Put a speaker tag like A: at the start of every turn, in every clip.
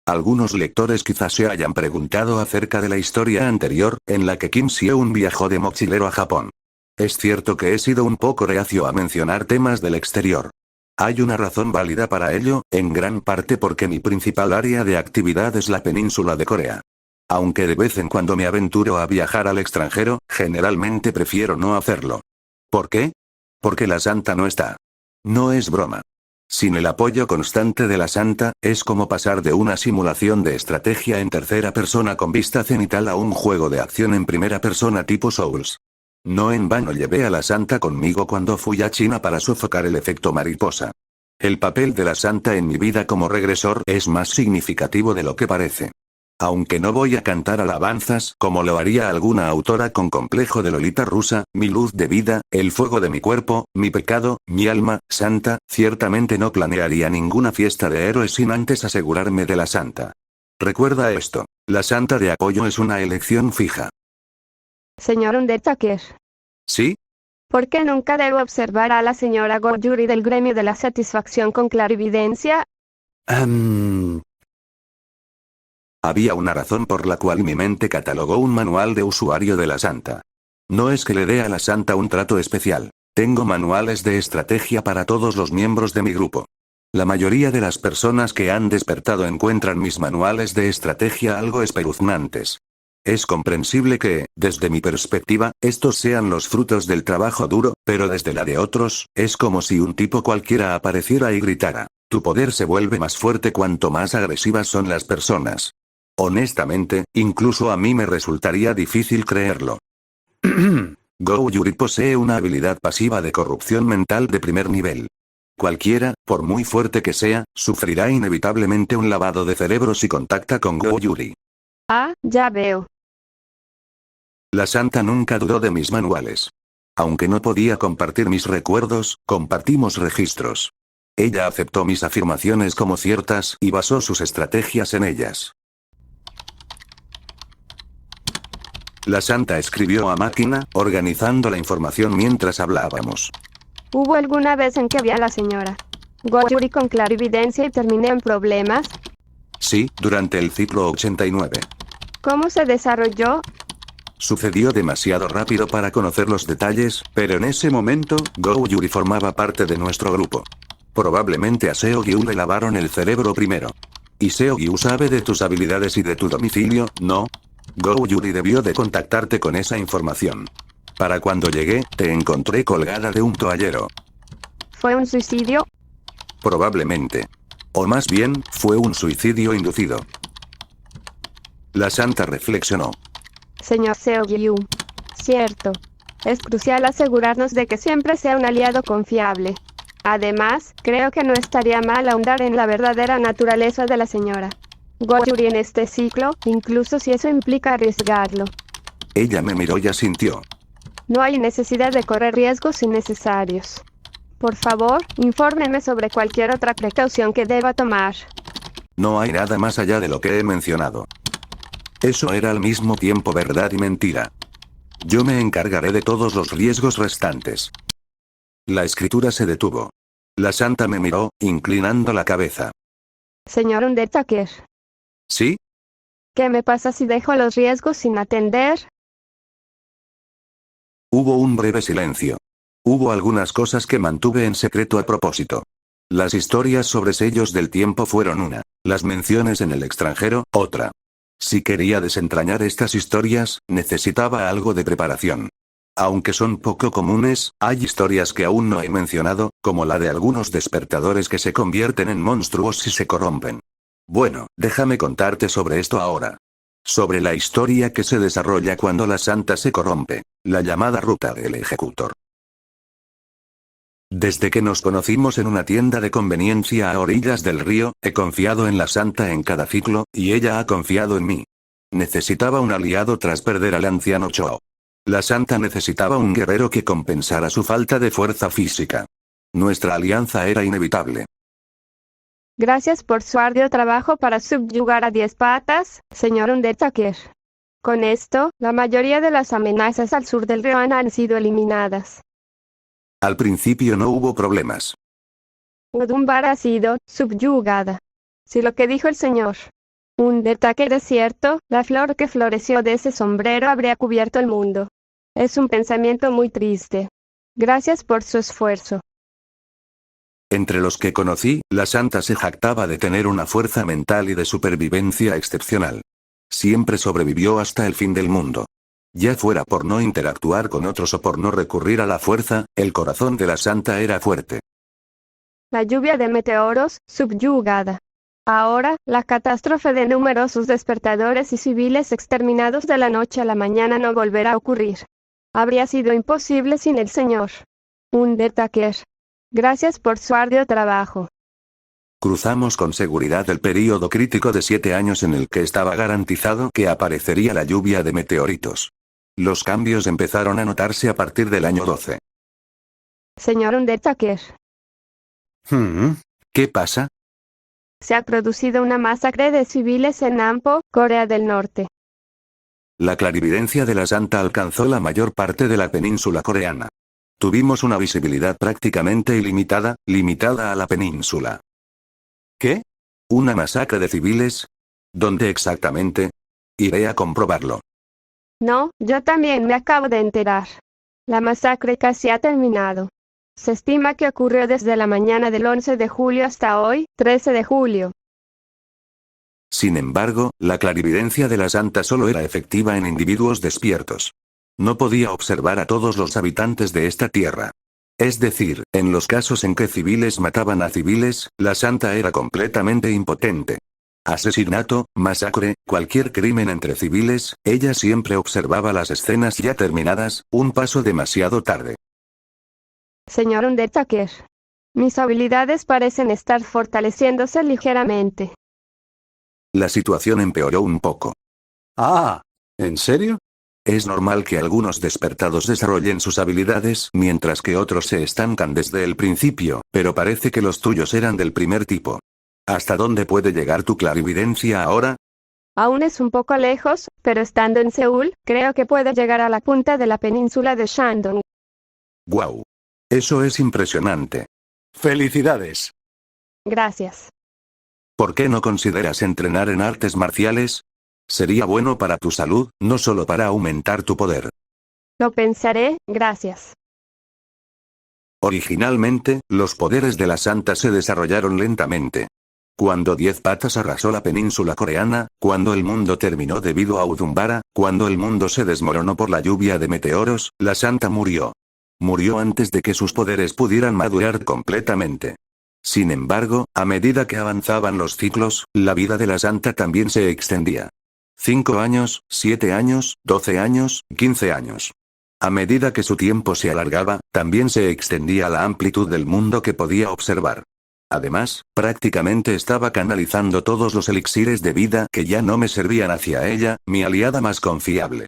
A: Algunos lectores quizás se hayan preguntado acerca de la historia anterior, en la que Kim Seon viajó de mochilero a Japón. Es cierto que he sido un poco reacio a mencionar temas del exterior. Hay una razón válida para ello, en gran parte porque mi principal área de actividad es la península de Corea. Aunque de vez en cuando me aventuro a viajar al extranjero, generalmente prefiero no hacerlo. ¿Por qué? Porque la Santa no está. No es broma. Sin el apoyo constante de la Santa, es como pasar de una simulación de estrategia en tercera persona con vista cenital a un juego de acción en primera persona tipo Souls. No en vano llevé a la Santa conmigo cuando fui a China para sofocar el efecto mariposa. El papel de la Santa en mi vida como regresor es más significativo de lo que parece. Aunque no voy a cantar alabanzas como lo haría alguna autora con complejo de Lolita rusa, mi luz de vida, el fuego de mi cuerpo, mi pecado, mi alma, Santa, ciertamente no planearía ninguna fiesta de héroes sin antes asegurarme de la Santa. Recuerda esto, la Santa de apoyo es una elección fija.
B: Señor Undertaker.
A: ¿Sí?
B: ¿Por qué nunca debo observar a la señora Goyuri del gremio de la satisfacción con clarividencia?
A: Había una razón por la cual mi mente catalogó un manual de usuario de la Santa. No es que le dé a la Santa un trato especial. Tengo manuales de estrategia para todos los miembros de mi grupo. La mayoría de las personas que han despertado encuentran mis manuales de estrategia algo espeluznantes. Es comprensible que, desde mi perspectiva, estos sean los frutos del trabajo duro, pero desde la de otros, es como si un tipo cualquiera apareciera y gritara: tu poder se vuelve más fuerte cuanto más agresivas son las personas. Honestamente, incluso a mí me resultaría difícil creerlo. Goyuri posee una habilidad pasiva de corrupción mental de primer nivel. Cualquiera, por muy fuerte que sea, sufrirá inevitablemente un lavado de cerebro si contacta con Goyuri.
B: Ah, ya veo.
A: La Santa nunca dudó de mis manuales. Aunque no podía compartir mis recuerdos, compartimos registros. Ella aceptó mis afirmaciones como ciertas y basó sus estrategias en ellas. La Santa escribió a máquina, organizando la información mientras hablábamos.
B: ¿Hubo alguna vez en que vi a la señora Goyuri con clarividencia y terminé en problemas?
A: Sí, durante el ciclo 89.
B: ¿Cómo se desarrolló?
A: Sucedió demasiado rápido para conocer los detalles, pero en ese momento, Goyuri formaba parte de nuestro grupo. Probablemente a Seo-Gyu le lavaron el cerebro primero. Y Seo-Gyu sabe de tus habilidades y de tu domicilio, ¿no? Goyuri debió de contactarte con esa información. Para cuando llegué, te encontré colgada de un toallero.
B: ¿Fue un suicidio?
A: Probablemente. O más bien, fue un suicidio inducido. La Santa reflexionó.
B: Señor Seo-Gyu. Cierto. Es crucial asegurarnos de que siempre sea un aliado confiable. Además, creo que no estaría mal ahondar en la verdadera naturaleza de la señora Goyuri en este ciclo, incluso si eso implica arriesgarlo.
A: Ella me miró y asintió.
B: No hay necesidad de correr riesgos innecesarios. Por favor, infórmeme sobre cualquier otra precaución que deba tomar.
A: No hay nada más allá de lo que he mencionado. Eso era al mismo tiempo verdad y mentira. Yo me encargaré de todos los riesgos restantes. La escritura se detuvo. La Santa me miró, inclinando la cabeza.
B: Señor Undertaker.
A: ¿Sí?
B: ¿Qué me pasa si dejo los riesgos sin atender?
A: Hubo un breve silencio. Hubo algunas cosas que mantuve en secreto a propósito. Las historias sobre sellos del tiempo fueron una. Las menciones en el extranjero, otra. Si quería desentrañar estas historias, necesitaba algo de preparación. Aunque son poco comunes, hay historias que aún no he mencionado, como la de algunos despertadores que se convierten en monstruos si se corrompen. Bueno, déjame contarte sobre esto ahora. Sobre la historia que se desarrolla cuando la Santa se corrompe, la llamada ruta del ejecutor. Desde que nos conocimos en una tienda de conveniencia a orillas del río, he confiado en la Santa en cada ciclo, y ella ha confiado en mí. Necesitaba un aliado tras perder al anciano Cho. La Santa necesitaba un guerrero que compensara su falta de fuerza física. Nuestra alianza era inevitable.
B: Gracias por su arduo trabajo para subyugar a 10 patas, señor Undertaker. Con esto, la mayoría de las amenazas al sur del río han sido eliminadas.
A: Al principio no hubo problemas.
B: Udumbar ha sido subyugada. Si lo que dijo el señor Undertaker es cierto, la flor que floreció de ese sombrero habría cubierto el mundo. Es un pensamiento muy triste. Gracias por su esfuerzo.
A: Entre los que conocí, la santa se jactaba de tener una fuerza mental y de supervivencia excepcional. Siempre sobrevivió hasta el fin del mundo. Ya fuera por no interactuar con otros o por no recurrir a la fuerza, el corazón de la santa era fuerte.
B: La lluvia de meteoros, subyugada. Ahora, la catástrofe de numerosos despertadores y civiles exterminados de la noche a la mañana no volverá a ocurrir. Habría sido imposible sin el señor Undertaker. Gracias por su arduo trabajo.
A: Cruzamos con seguridad el período crítico de 7 años en el que estaba garantizado que aparecería la lluvia de meteoritos. Los cambios empezaron a notarse a partir del año 12.
B: Señor Undertaker,
A: ¿Qué pasa?
B: se ha producido una masacre de civiles en Nampo, Corea del Norte.
A: La clarividencia de la santa alcanzó la mayor parte de la península coreana. Tuvimos una visibilidad prácticamente ilimitada, limitada a la península. ¿Qué? ¿Una masacre de civiles? ¿Dónde exactamente? Iré a comprobarlo.
B: No, yo también me acabo de enterar. La masacre casi ha terminado. Se estima que ocurrió desde la mañana del 11 de julio hasta hoy, 13 de julio.
A: Sin embargo, la clarividencia de la santa solo era efectiva en individuos despiertos. No podía observar a todos los habitantes de esta tierra. Es decir, en los casos en que civiles mataban a civiles, la santa era completamente impotente. Asesinato, masacre, cualquier crimen entre civiles, ella siempre observaba las escenas ya terminadas, un paso demasiado tarde.
B: Señor Undertaker, mis habilidades parecen estar fortaleciéndose ligeramente.
A: La situación empeoró un poco.
C: Ah, ¿en serio?
A: Es normal que algunos despertados desarrollen sus habilidades mientras que otros se estancan desde el principio, pero parece que los tuyos eran del primer tipo. ¿Hasta dónde puede llegar tu clarividencia ahora?
B: Aún es un poco lejos, pero estando en Seúl, creo que puede llegar a la punta de la península de Shandong.
A: ¡Guau! Eso es impresionante.
C: ¡Felicidades!
B: Gracias.
A: ¿Por qué no consideras entrenar en artes marciales? Sería bueno para tu salud, no solo para aumentar tu poder.
B: Lo pensaré, gracias.
A: Originalmente, los poderes de la santa se desarrollaron lentamente. Cuando 10 patas arrasó la península coreana, cuando el mundo terminó debido a Udunbara, cuando el mundo se desmoronó por la lluvia de meteoros, la santa murió. Murió antes de que sus poderes pudieran madurar completamente. Sin embargo, a medida que avanzaban los ciclos, la vida de la santa también se extendía. 5 años, 7 años, 12 años, 15 años. A medida que su tiempo se alargaba, también se extendía la amplitud del mundo que podía observar. Además, prácticamente estaba canalizando todos los elixires de vida que ya no me servían hacia ella, mi aliada más confiable.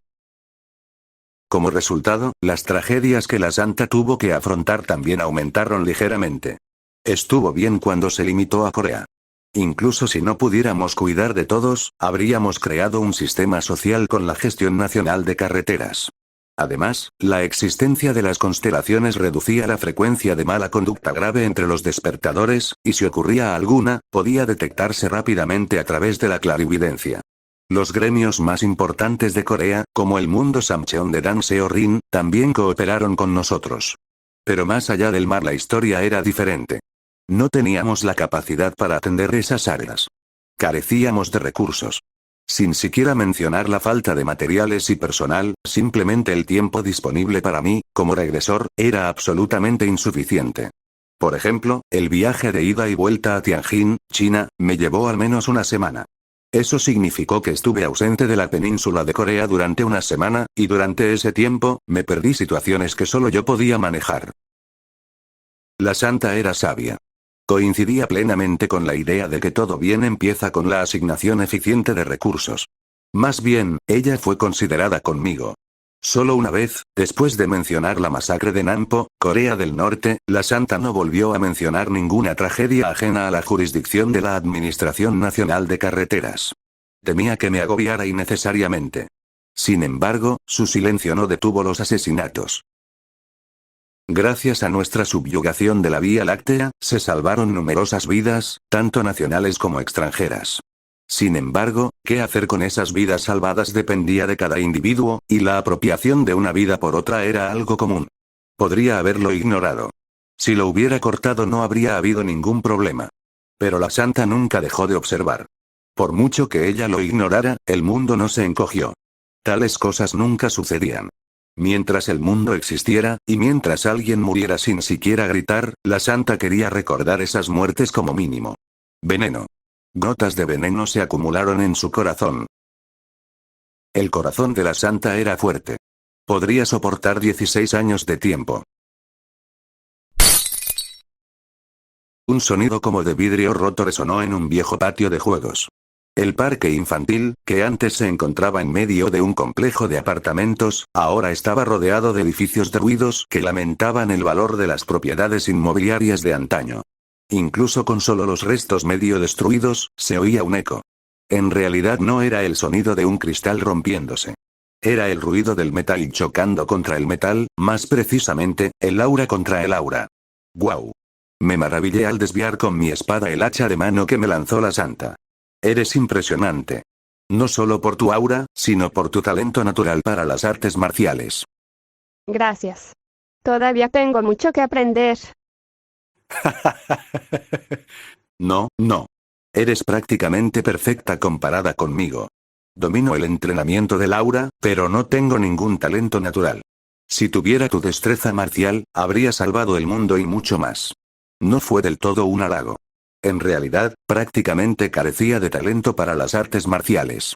A: Como resultado, las tragedias que la santa tuvo que afrontar también aumentaron ligeramente. Estuvo bien cuando se limitó a Corea. Incluso si no pudiéramos cuidar de todos, habríamos creado un sistema social con la gestión nacional de carreteras. Además, la existencia de las constelaciones reducía la frecuencia de mala conducta grave entre los despertadores, y si ocurría alguna, podía detectarse rápidamente a través de la clarividencia. Los gremios más importantes de Corea, como el Mundo Samcheon de Dan Seo-rin, también cooperaron con nosotros. Pero más allá del mar la historia era diferente. No teníamos la capacidad para atender esas áreas. Carecíamos de recursos. Sin siquiera mencionar la falta de materiales y personal, simplemente el tiempo disponible para mí, como regresor, era absolutamente insuficiente. Por ejemplo, el viaje de ida y vuelta a Tianjin, China, me llevó al menos una semana. Eso significó que estuve ausente de la península de Corea durante una semana, y durante ese tiempo, me perdí situaciones que solo yo podía manejar. La santa era sabia. Coincidía plenamente con la idea de que todo bien empieza con la asignación eficiente de recursos. Más bien, ella fue considerada conmigo. Solo una vez, después de mencionar la masacre de Nampo, Corea del Norte, la santa no volvió a mencionar ninguna tragedia ajena a la jurisdicción de la Administración Nacional de Carreteras. Temía que me agobiara innecesariamente. Sin embargo, su silencio no detuvo los asesinatos. Gracias a nuestra subyugación de la Vía Láctea, se salvaron numerosas vidas, tanto nacionales como extranjeras. Sin embargo, qué hacer con esas vidas salvadas dependía de cada individuo, y la apropiación de una vida por otra era algo común. Podría haberlo ignorado. Si lo hubiera cortado no habría habido ningún problema. Pero la santa nunca dejó de observar. Por mucho que ella lo ignorara, el mundo no se encogió. Tales cosas nunca sucedían. Mientras el mundo existiera, y mientras alguien muriera sin siquiera gritar, la santa quería recordar esas muertes como mínimo. Veneno. Gotas de veneno se acumularon en su corazón. El corazón de la santa era fuerte. Podría soportar 16 años de tiempo. Un sonido como de vidrio roto resonó en un viejo patio de juegos. El parque infantil, que antes se encontraba en medio de un complejo de apartamentos, ahora estaba rodeado de edificios derruidos que lamentaban el valor de las propiedades inmobiliarias de antaño. Incluso con solo los restos medio destruidos, se oía un eco. En realidad no era el sonido de un cristal rompiéndose. Era el ruido del metal chocando contra el metal, más precisamente, el aura contra el aura. ¡Guau! Me maravillé al desviar con mi espada el hacha de mano que me lanzó la santa. Eres impresionante. No solo por tu aura, sino por tu talento natural para las artes marciales.
B: Gracias. Todavía tengo mucho que aprender.
A: No, no. Eres prácticamente perfecta comparada conmigo. Domino el entrenamiento del aura, pero no tengo ningún talento natural. Si tuviera tu destreza marcial, habría salvado el mundo y mucho más. No fue del todo un halago. En realidad, prácticamente carecía de talento para las artes marciales.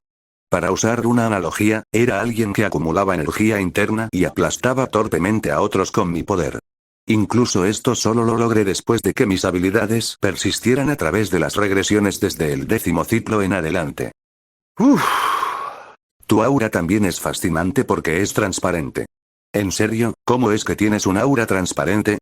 A: Para usar una analogía, era alguien que acumulaba energía interna y aplastaba torpemente a otros con mi poder. Incluso esto solo lo logré después de que mis habilidades persistieran a través de las regresiones desde el 10º ciclo en adelante. Uff. Tu aura también es fascinante porque es transparente. ¿En serio? ¿Cómo es que tienes un aura transparente?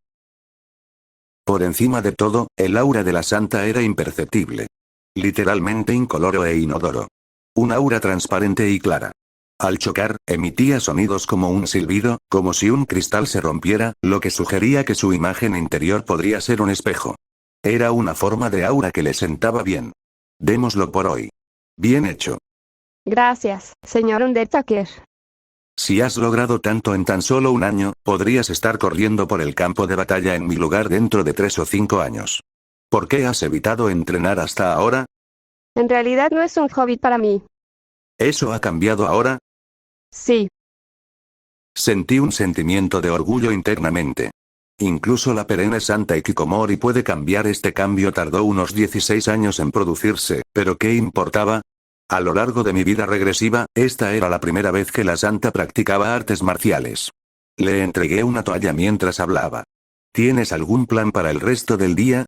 A: Por encima de todo, el aura de la santa era imperceptible. Literalmente incoloro e inodoro. Un aura transparente y clara. Al chocar, emitía sonidos como un silbido, como si un cristal se rompiera, lo que sugería que su imagen interior podría ser un espejo. Era una forma de aura que le sentaba bien. Démoslo por hoy. Bien hecho.
B: Gracias, señor Undertaker.
A: Si has logrado tanto en tan solo un año, podrías estar corriendo por el campo de batalla en mi lugar dentro de 3 o 5 años. ¿Por qué has evitado entrenar hasta ahora?
B: En realidad no es un hobby para mí.
A: ¿Eso ha cambiado ahora?
B: Sí.
A: Sentí un sentimiento de orgullo internamente. Incluso la perenne santa Hikikomori puede cambiar. Este cambio tardó unos 16 años en producirse, pero ¿qué importaba? A lo largo de mi vida regresiva, esta era la primera vez que la santa practicaba artes marciales. Le entregué una toalla mientras hablaba. ¿Tienes algún plan para el resto del día?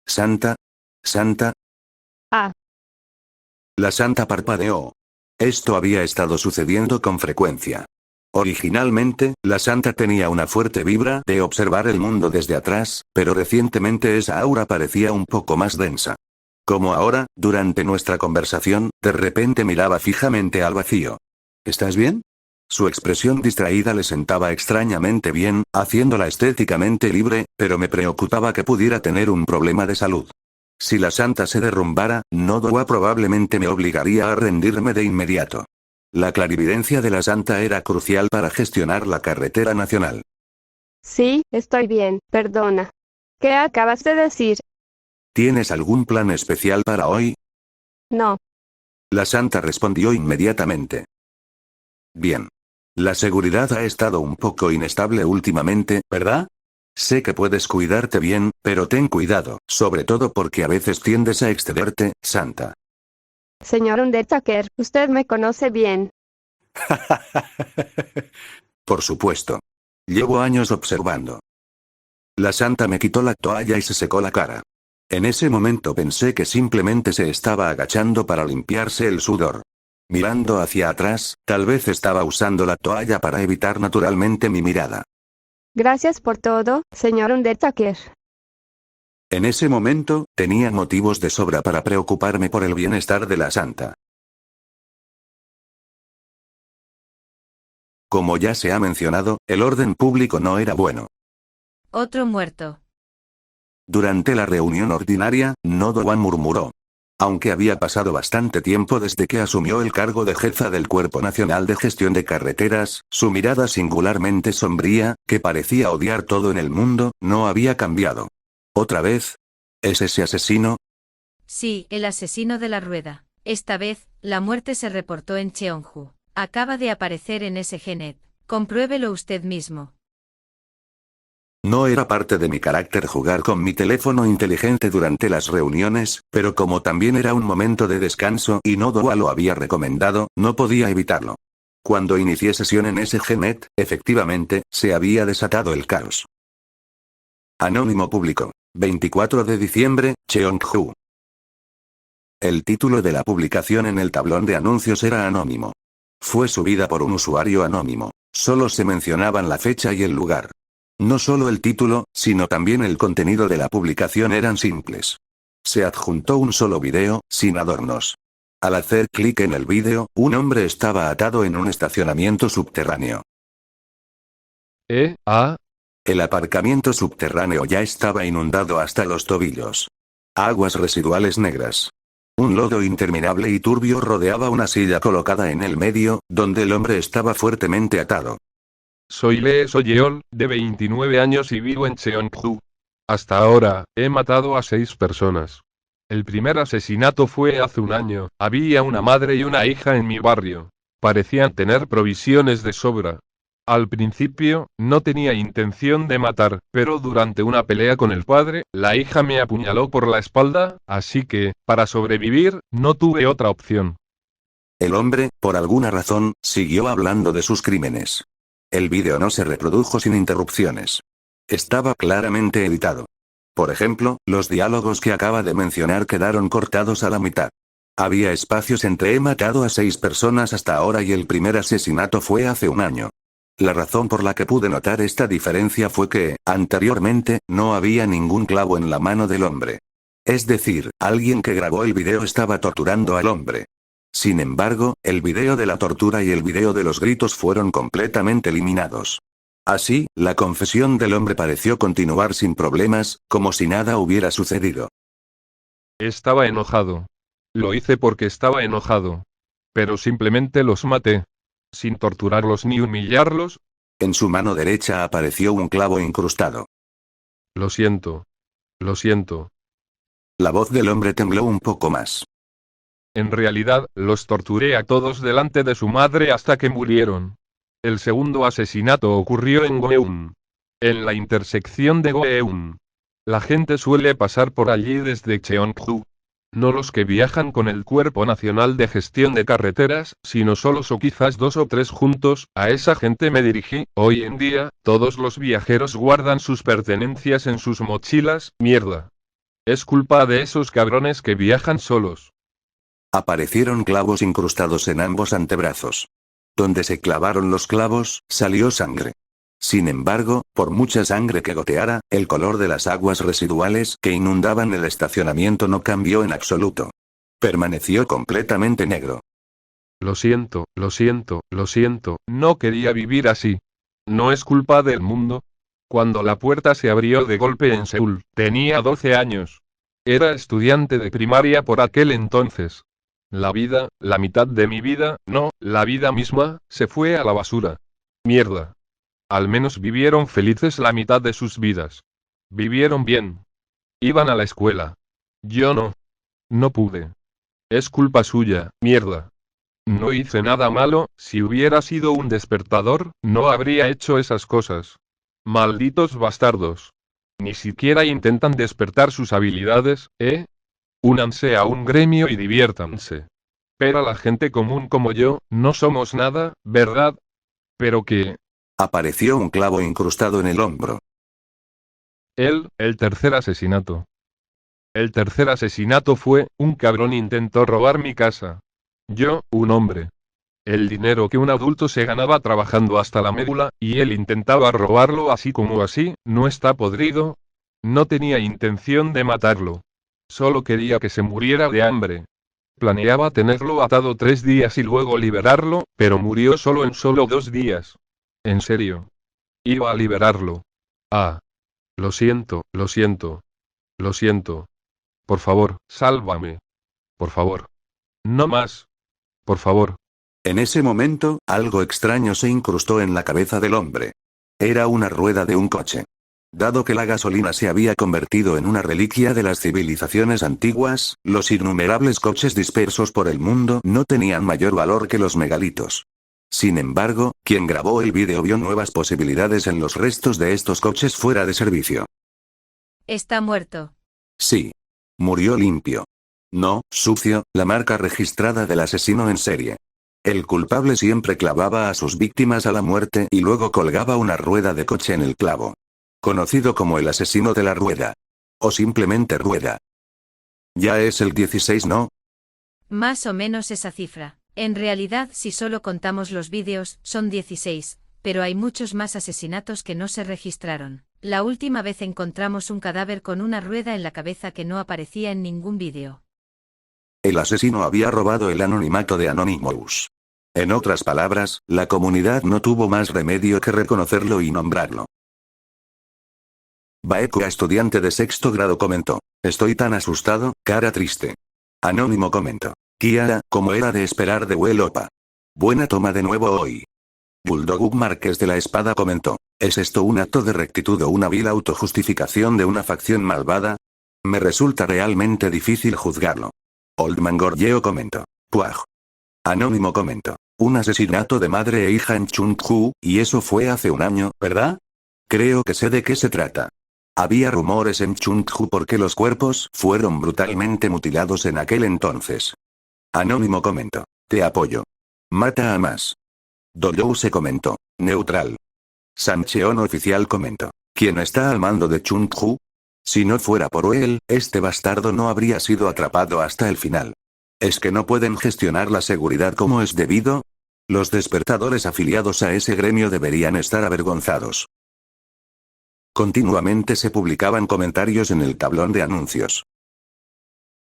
A: ¿Santa? ¿Santa?
B: Ah,
A: La santa parpadeó. Esto había estado sucediendo con frecuencia. Originalmente, la santa tenía una fuerte vibra de observar el mundo desde atrás, pero recientemente esa aura parecía un poco más densa. Como ahora, durante nuestra conversación, de repente miraba fijamente al vacío. ¿Estás bien? Su expresión distraída le sentaba extrañamente bien, haciéndola estéticamente libre, pero me preocupaba que pudiera tener un problema de salud. Si la santa se derrumbara, Nodoa probablemente me obligaría a rendirme de inmediato. La clarividencia de la santa era crucial para gestionar la carretera nacional.
B: sí, estoy bien, perdona. ¿Qué acabas de decir?
A: ¿Tienes algún plan especial para hoy?
B: No.
A: La santa respondió inmediatamente. Bien. La seguridad ha estado un poco inestable últimamente, ¿verdad? Sé que puedes cuidarte bien, pero ten cuidado, sobre todo porque a veces tiendes a excederte, santa.
B: Señor Undertaker, usted me conoce bien.
A: Por supuesto. Llevo años observando. La santa me quitó la toalla y se secó la cara. En ese momento pensé que simplemente se estaba agachando para limpiarse el sudor. Mirando hacia atrás, tal vez estaba usando la toalla para evitar naturalmente mi mirada.
B: Gracias por todo, señor Undertaker.
A: En ese momento, tenía motivos de sobra para preocuparme por el bienestar de la santa. Como ya se ha mencionado, el orden público no era bueno.
D: Otro muerto.
A: Durante la reunión ordinaria, No-Do-Wan murmuró. Aunque había pasado bastante tiempo desde que asumió el cargo de jefa del Cuerpo Nacional de Gestión de Carreteras, su mirada singularmente sombría, que parecía odiar todo en el mundo, no había cambiado. ¿Otra vez? ¿Es ese asesino?
D: Sí, el asesino de la rueda. Esta vez, la muerte se reportó en Cheongju. Acaba de aparecer en SGNet. Compruébelo usted mismo.
A: No era parte de mi carácter jugar con mi teléfono inteligente durante las reuniones, pero como también era un momento de descanso y No-Do-Wa lo había recomendado, no podía evitarlo. Cuando inicié sesión en SGNet, efectivamente, se había desatado el caos. Anónimo público. 24 de diciembre, Cheongju. El título de la publicación en el tablón de anuncios era anónimo. Fue subida por un usuario anónimo. Solo se mencionaban la fecha y el lugar. No solo el título, sino también el contenido de la publicación eran simples. Se adjuntó un solo video, sin adornos. Al hacer clic en el vídeo, un hombre estaba atado en un estacionamiento subterráneo. El aparcamiento subterráneo ya estaba inundado hasta los tobillos. Aguas residuales negras. Un lodo interminable y turbio rodeaba una silla colocada en el medio, donde el hombre estaba fuertemente atado.
E: Soy Lee So-yeol, de 29 años y vivo en Cheongju. Hasta ahora, he matado a 6 personas. El primer asesinato fue hace un año. Había una madre y una hija en mi barrio. Parecían tener provisiones de sobra. Al principio, no tenía intención de matar, pero durante una pelea con el padre, la hija me apuñaló por la espalda, así que, para sobrevivir, no tuve otra opción.
A: El hombre, por alguna razón, siguió hablando de sus crímenes. El vídeo no se reprodujo sin interrupciones. Estaba claramente editado. Por ejemplo, los diálogos que acaba de mencionar quedaron cortados a la mitad. Había espacios entre he matado a 6 personas hasta ahora y el primer asesinato fue hace un año. La razón por la que pude notar esta diferencia fue que, anteriormente, no había ningún clavo en la mano del hombre. Es decir, alguien que grabó el video estaba torturando al hombre. Sin embargo, el video de la tortura y el video de los gritos fueron completamente eliminados. Así, la confesión del hombre pareció continuar sin problemas, como si nada hubiera sucedido.
E: Estaba enojado. Lo hice porque estaba enojado. Pero simplemente los maté. Sin torturarlos ni humillarlos.
A: En su mano derecha apareció un clavo incrustado.
E: Lo siento. Lo siento.
A: La voz del hombre tembló un poco más.
E: En realidad, los torturé a todos delante de su madre hasta que murieron. El segundo asesinato ocurrió en Gweun. En la intersección de Gweun. La gente suele pasar por allí desde Cheongju. No los que viajan con el Cuerpo Nacional de Gestión de Carreteras, sino solos o quizás 2 o 3 juntos. A esa gente me dirigí. Hoy en día, todos los viajeros guardan sus pertenencias en sus mochilas. Mierda. Es culpa de esos cabrones que viajan solos.
A: Aparecieron clavos incrustados en ambos antebrazos. Donde se clavaron los clavos, salió sangre. Sin embargo, por mucha sangre que goteara, el color de las aguas residuales que inundaban el estacionamiento no cambió en absoluto. Permaneció completamente negro.
E: Lo siento, lo siento, lo siento, no quería vivir así. No es culpa del mundo. Cuando la puerta se abrió de golpe en Seúl, tenía 12 años. Era estudiante de primaria por aquel entonces. La vida, la mitad de mi vida, no, la vida misma, se fue a la basura. Mierda. Al menos vivieron felices la mitad de sus vidas. Vivieron bien. Iban a la escuela. Yo no. No pude. Es culpa suya, mierda. No hice nada malo. Si hubiera sido un despertador, no habría hecho esas cosas. Malditos bastardos. Ni siquiera intentan despertar sus habilidades, ¿eh? Únanse a un gremio y diviértanse. Pero la gente común como yo, no somos nada, ¿verdad? Pero que...
A: Apareció un clavo incrustado en el hombro.
E: El tercer asesinato. El tercer asesinato fue, un cabrón intentó robar mi casa. Yo, un hombre. El dinero que un adulto se ganaba trabajando hasta la médula, y él intentaba robarlo así como así, no está podrido. No tenía intención de matarlo. Solo quería que se muriera de hambre. Planeaba tenerlo atado 3 días y luego liberarlo, pero murió solo en solo 2 días. En serio. Iba a liberarlo. Ah. Lo siento, lo siento. Lo siento. Por favor, sálvame. Por favor. No más. Por favor.
A: En ese momento, algo extraño se incrustó en la cabeza del hombre. Era una rueda de un coche. Dado que la gasolina se había convertido en una reliquia de las civilizaciones antiguas, los innumerables coches dispersos por el mundo no tenían mayor valor que los megalitos. Sin embargo, quien grabó el vídeo vio nuevas posibilidades en los restos de estos coches fuera de servicio.
D: Está muerto.
A: Sí. Murió limpio. No, sucio, la marca registrada del asesino en serie. El culpable siempre clavaba a sus víctimas a la muerte y luego colgaba una rueda de coche en el clavo. Conocido como el asesino de la rueda. O simplemente rueda. Ya es el 16, ¿no?
D: Más o menos esa cifra. En realidad, si solo contamos los vídeos, son 16, pero hay muchos más asesinatos que no se registraron. La última vez encontramos un cadáver con una rueda en la cabeza que no aparecía en ningún vídeo.
A: El asesino había robado el anonimato de Anonymous. En otras palabras, la comunidad no tuvo más remedio que reconocerlo y nombrarlo. Baeko, estudiante de sexto grado, comentó: estoy tan asustado, cara triste. Anónimo comentó: Kiara, como era de esperar de Opa. Buena toma de nuevo hoy. Bulldog Marqués de la Espada comentó: ¿es esto un acto de rectitud o una vil autojustificación de una facción malvada? Me resulta realmente difícil juzgarlo. Oldman Gorgeo comentó: Puaj. Anónimo comentó: un asesinato de madre e hija en Chungju, y eso fue hace un año, ¿verdad? Creo que sé de qué se trata. Había rumores en Chungju porque los cuerpos fueron brutalmente mutilados en aquel entonces. Anónimo comentó: te apoyo. Mata a más. Doyou se comentó: neutral. Sancheon oficial comentó: ¿quién está al mando de Chungju? Si no fuera por él, este bastardo no habría sido atrapado hasta el final. ¿Es que no pueden gestionar la seguridad como es debido? Los despertadores afiliados a ese gremio deberían estar avergonzados. Continuamente se publicaban comentarios en el tablón de anuncios.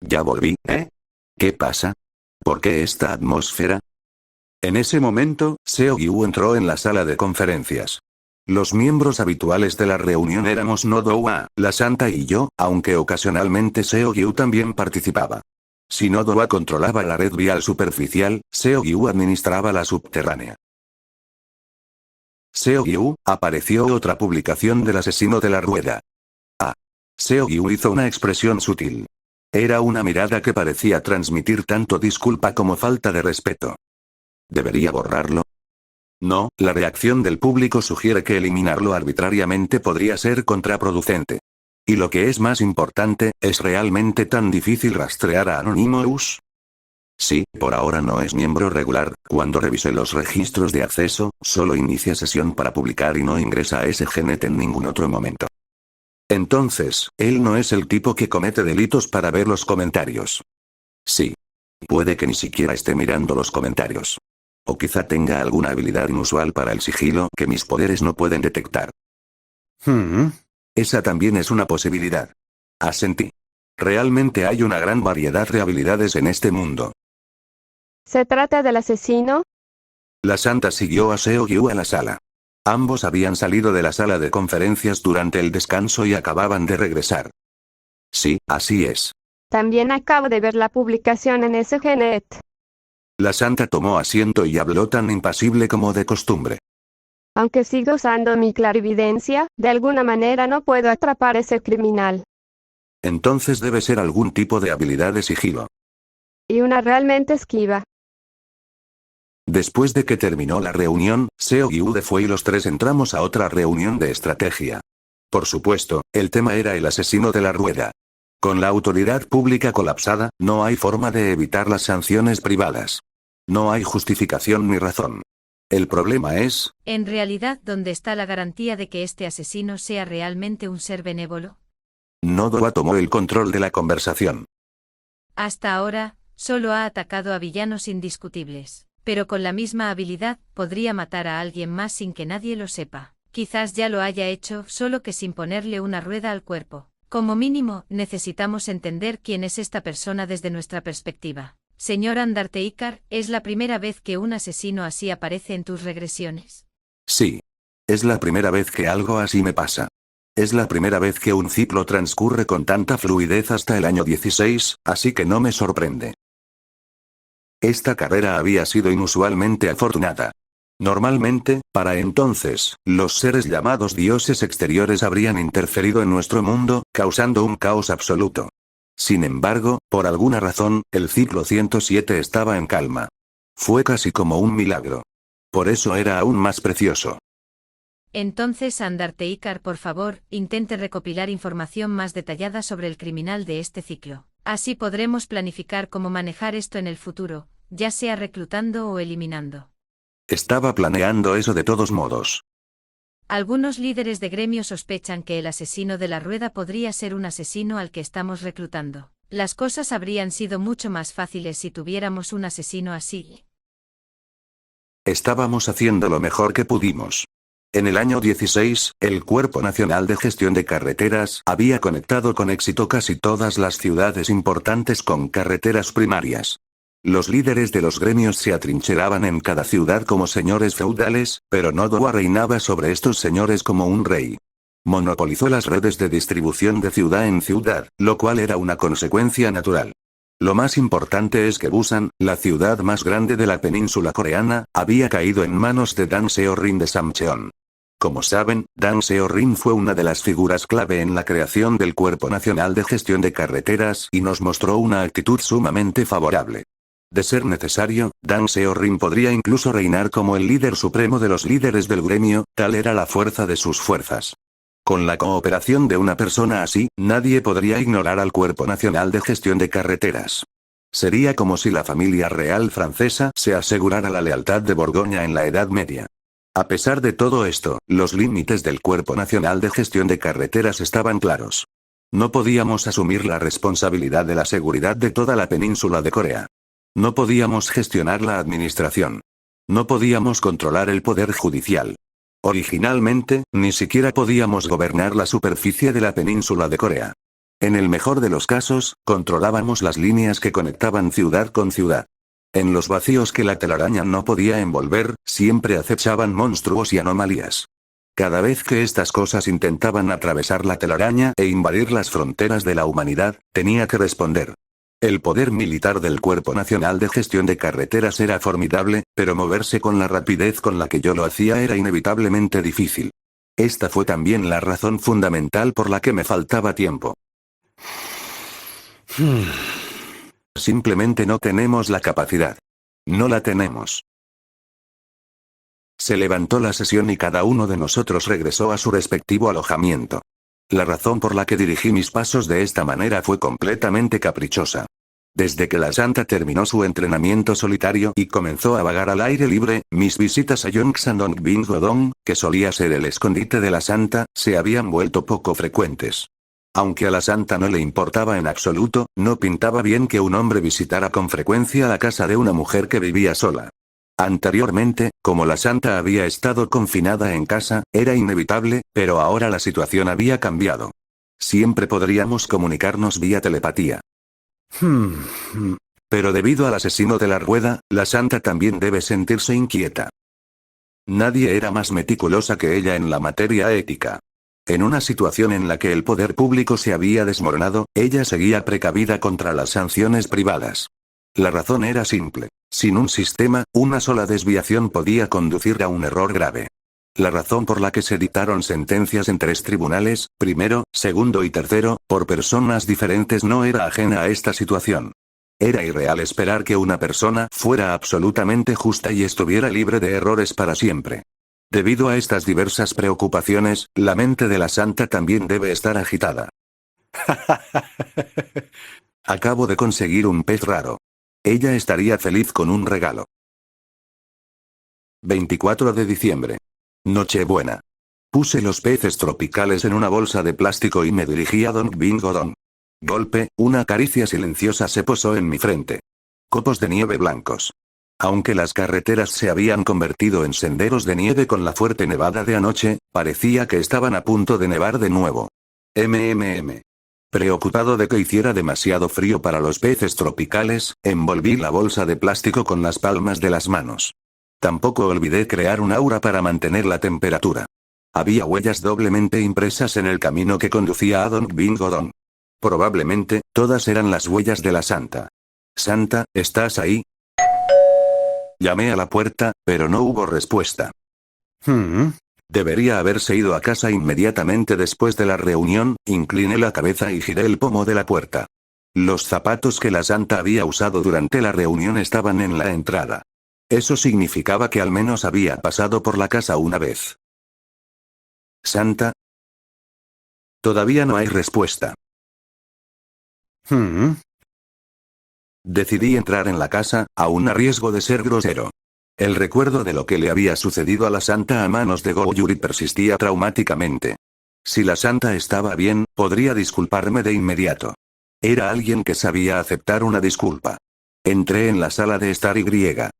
A: Ya volví, ¿eh? ¿Qué pasa? ¿Por qué esta atmósfera? En ese momento, Seo Yu entró en la sala de conferencias. Los miembros habituales de la reunión éramos Nodoa, la Santa y yo, aunque ocasionalmente Seo Yu también participaba. Si Nodoa controlaba la red vial superficial, Seo Yu administraba la subterránea. Seo Yu, apareció otra publicación del asesino de la rueda. Ah. Seo Yu hizo una expresión sutil. Era una mirada que parecía transmitir tanto disculpa como falta de respeto. ¿Debería borrarlo? No, la reacción del público sugiere que eliminarlo arbitrariamente podría ser contraproducente. Y lo que es más importante, ¿es realmente tan difícil rastrear a Anonymous? Sí, por ahora no es miembro regular. Cuando revise los registros de acceso, solo inicia sesión para publicar y no ingresa a SGNet en ningún otro momento. Entonces, él no es el tipo que comete delitos para ver los comentarios. Sí. Puede que ni siquiera esté mirando los comentarios. O quizá tenga alguna habilidad inusual para el sigilo que mis poderes no pueden detectar. Esa también es una posibilidad. Asentí. Realmente hay una gran variedad de habilidades en este mundo.
B: ¿Se trata del asesino?
A: La Santa siguió a Seo Yu a la sala. Ambos habían salido de la sala de conferencias durante el descanso y acababan de regresar. Sí, así es.
B: También acabo de ver la publicación en SGNet.
A: La Santa tomó asiento y habló tan impasible como de costumbre.
B: Aunque sigo usando mi clarividencia, de alguna manera no puedo atrapar a ese criminal.
A: Entonces debe ser algún tipo de habilidad de sigilo.
B: Y una realmente esquiva.
A: Después de que terminó la reunión, Seo Yu fue y los tres entramos a otra reunión de estrategia. Por supuesto, el tema era el asesino de la rueda. Con la autoridad pública colapsada, no hay forma de evitar las sanciones privadas. No hay justificación ni razón. El problema es...
D: En realidad, ¿dónde está la garantía de que este asesino sea realmente un ser benévolo?
A: Nodoa tomó el control de la conversación.
D: Hasta ahora, solo ha atacado a villanos indiscutibles. Pero con la misma habilidad, podría matar a alguien más sin que nadie lo sepa. Quizás ya lo haya hecho, solo que sin ponerle una rueda al cuerpo. Como mínimo, necesitamos entender quién es esta persona desde nuestra perspectiva. Señor Undertaker, ¿es la primera vez que un asesino así aparece en tus regresiones?
A: Sí. Es la primera vez que algo así me pasa. Es la primera vez que un ciclo transcurre con tanta fluidez hasta el año 16, así que no me sorprende. Esta carrera había sido inusualmente afortunada. Normalmente, para entonces, los seres llamados dioses exteriores habrían interferido en nuestro mundo, causando un caos absoluto. Sin embargo, por alguna razón, el ciclo 107 estaba en calma. Fue casi como un milagro. Por eso era aún más precioso.
D: Entonces Andarteikar, por favor, intente recopilar información más detallada sobre el criminal de este ciclo. Así podremos planificar cómo manejar esto en el futuro, ya sea reclutando o eliminando.
A: Estaba planeando eso de todos modos.
D: Algunos líderes de gremio sospechan que el asesino de la rueda podría ser un asesino al que estamos reclutando. Las cosas habrían sido mucho más fáciles si tuviéramos un asesino así.
A: Estábamos haciendo lo mejor que pudimos. En el año 16, el Cuerpo Nacional de Gestión de Carreteras había conectado con éxito casi todas las ciudades importantes con carreteras primarias. Los líderes de los gremios se atrincheraban en cada ciudad como señores feudales, pero Nodoa reinaba sobre estos señores como un rey. Monopolizó las redes de distribución de ciudad en ciudad, lo cual era una consecuencia natural. Lo más importante es que Busan, la ciudad más grande de la península coreana, había caído en manos de Dan Seo-rin de Samcheon. Como saben, Dan Seo-rin fue una de las figuras clave en la creación del Cuerpo Nacional de Gestión de Carreteras y nos mostró una actitud sumamente favorable. De ser necesario, Dan Seo-rin podría incluso reinar como el líder supremo de los líderes del gremio, tal era la fuerza de sus fuerzas. Con la cooperación de una persona así, nadie podría ignorar al Cuerpo Nacional de Gestión de Carreteras. Sería como si la familia real francesa se asegurara la lealtad de Borgoña en la Edad Media. A pesar de todo esto, los límites del Cuerpo Nacional de Gestión de Carreteras estaban claros. No podíamos asumir la responsabilidad de la seguridad de toda la península de Corea. No podíamos gestionar la administración. No podíamos controlar el poder judicial. Originalmente, ni siquiera podíamos gobernar la superficie de la península de Corea. En el mejor de los casos, controlábamos las líneas que conectaban ciudad con ciudad. En los vacíos que la telaraña no podía envolver, siempre acechaban monstruos y anomalías. Cada vez que estas cosas intentaban atravesar la telaraña e invadir las fronteras de la humanidad, tenía que responder. El poder militar del Cuerpo Nacional de Gestión de Carreteras era formidable, pero moverse con la rapidez con la que yo lo hacía era inevitablemente difícil. Esta fue también la razón fundamental por la que me faltaba tiempo. Simplemente no tenemos la capacidad. No la tenemos. Se levantó la sesión y cada uno de nosotros regresó a su respectivo alojamiento. La razón por la que dirigí mis pasos de esta manera fue completamente caprichosa. Desde que la santa terminó su entrenamiento solitario y comenzó a vagar al aire libre, mis visitas a Yongsan-dong Bin-godong, que solía ser el escondite de la santa, se habían vuelto poco frecuentes. Aunque a la santa no le importaba en absoluto, no pintaba bien que un hombre visitara con frecuencia la casa de una mujer que vivía sola. Anteriormente, como la santa había estado confinada en casa, era inevitable, pero ahora la situación había cambiado. Siempre podríamos comunicarnos vía telepatía. Pero debido al asesino de la rueda, la santa también debe sentirse inquieta. Nadie era más meticulosa que ella en la materia ética. En una situación en la que el poder público se había desmoronado, ella seguía precavida contra las sanciones privadas. La razón era simple. Sin un sistema, una sola desviación podía conducir a un error grave. La razón por la que se dictaron sentencias en 3 tribunales, primero, segundo y tercero, por personas diferentes no era ajena a esta situación. Era irreal esperar que una persona fuera absolutamente justa y estuviera libre de errores para siempre. Debido a estas diversas preocupaciones, la mente de la santa también debe estar agitada. Acabo de conseguir un pez raro. Ella estaría feliz con un regalo. 24 de diciembre. Nochebuena. Puse los peces tropicales en una bolsa de plástico y me dirigí a Dong Bin-godong. Golpe, una caricia silenciosa se posó en mi frente. Copos de nieve blancos. Aunque las carreteras se habían convertido en senderos de nieve con la fuerte nevada de anoche, parecía que estaban a punto de nevar de nuevo. Preocupado de que hiciera demasiado frío para los peces tropicales, envolví la bolsa de plástico con las palmas de las manos. Tampoco olvidé crear un aura para mantener la temperatura. Había huellas doblemente impresas en el camino que conducía a Don Bingo Don. Probablemente, todas eran las huellas de la santa. Santa, ¿estás ahí? Llamé a la puerta, pero no hubo respuesta. Debería haberse ido a casa inmediatamente después de la reunión. Incliné la cabeza y giré el pomo de la puerta. Los zapatos que la santa había usado durante la reunión estaban en la entrada. Eso significaba que al menos había pasado por la casa una vez. ¿Santa? Todavía no hay respuesta. Decidí entrar en la casa, aún a riesgo de ser grosero. El recuerdo de lo que le había sucedido a la santa a manos de Go-Yuri persistía traumáticamente. Si la santa estaba bien, podría disculparme de inmediato. Era alguien que sabía aceptar una disculpa. Entré en la sala de estar y griega.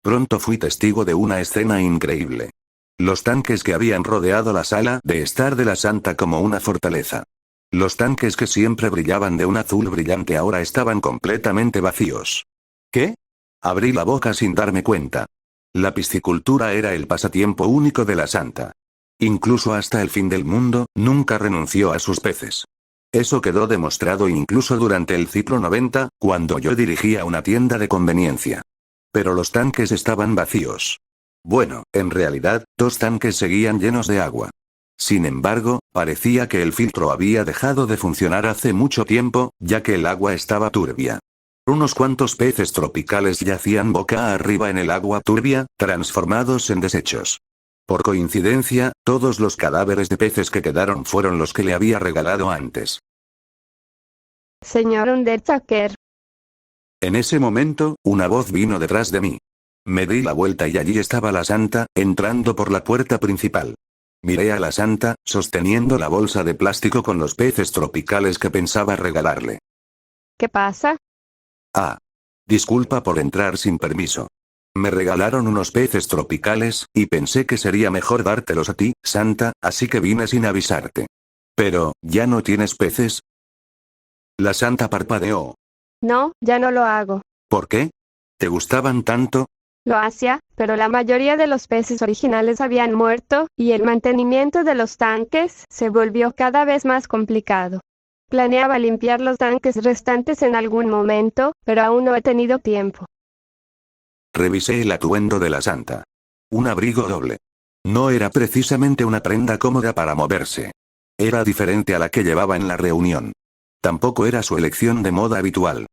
A: Pronto fui testigo de una escena increíble. Los tanques que habían rodeado la sala de estar de la santa como una fortaleza. Los tanques que siempre brillaban de un azul brillante ahora estaban completamente vacíos. ¿Qué? Abrí la boca sin darme cuenta. La piscicultura era el pasatiempo único de la santa. Incluso hasta el fin del mundo, nunca renunció a sus peces. Eso quedó demostrado incluso durante el ciclo 90, cuando yo dirigía una tienda de conveniencia. Pero los tanques estaban vacíos. Bueno, en realidad, 2 tanques seguían llenos de agua. Sin embargo, parecía que el filtro había dejado de funcionar hace mucho tiempo, ya que el agua estaba turbia. Unos cuantos peces tropicales yacían boca arriba en el agua turbia, transformados en desechos. Por coincidencia, todos los cadáveres de peces que quedaron fueron los que le había regalado antes.
B: Señor Undertaker.
A: En ese momento, una voz vino detrás de mí. Me di la vuelta y allí estaba la santa, entrando por la puerta principal. Miré a la santa, sosteniendo la bolsa de plástico con los peces tropicales que pensaba regalarle.
B: ¿Qué pasa?
A: Ah. Disculpa por entrar sin permiso. Me regalaron unos peces tropicales, y pensé que sería mejor dártelos a ti, santa, así que vine sin avisarte. Pero, ¿ya no tienes peces? La santa parpadeó.
B: No, ya no lo hago.
A: ¿Por qué? ¿Te gustaban tanto?
B: Lo hacía, pero la mayoría de los peces originales habían muerto, y el mantenimiento de los tanques se volvió cada vez más complicado. Planeaba limpiar los tanques restantes en algún momento, pero aún no he tenido tiempo.
A: Revisé el atuendo de la santa. Un abrigo doble. No era precisamente una prenda cómoda para moverse. Era diferente a la que llevaba en la reunión. Tampoco era su elección de moda habitual.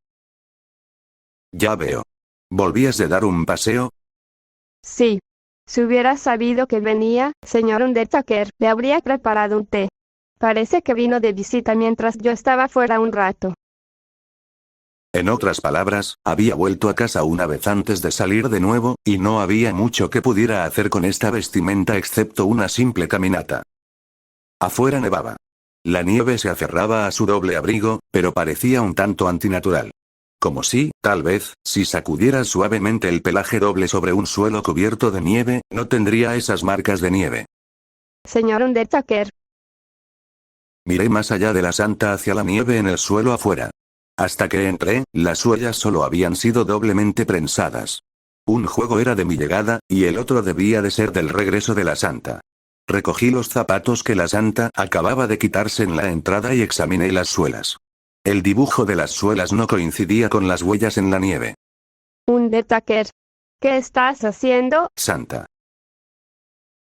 A: Ya veo. ¿Volvías de dar un paseo?
B: Sí. Si hubiera sabido que venía, señor Undertaker, le habría preparado un té. Parece que vino de visita mientras yo estaba fuera un rato.
A: En otras palabras, había vuelto a casa una vez antes de salir de nuevo, y no había mucho que pudiera hacer con esta vestimenta excepto una simple caminata. Afuera nevaba. La nieve se aferraba a su doble abrigo, pero parecía un tanto antinatural. Como si, tal vez, si sacudieras suavemente el pelaje doble sobre un suelo cubierto de nieve, no tendría esas marcas de nieve.
B: Señor Undertaker.
A: Miré más allá de la santa hacia la nieve en el suelo afuera. Hasta que entré, las huellas solo habían sido doblemente prensadas. Un juego era de mi llegada, y el otro debía de ser del regreso de la santa. Recogí los zapatos que la santa acababa de quitarse en la entrada y examiné las suelas. El dibujo de las suelas no coincidía con las huellas en la nieve.
B: Undertaker. ¿Qué estás haciendo?
A: Santa.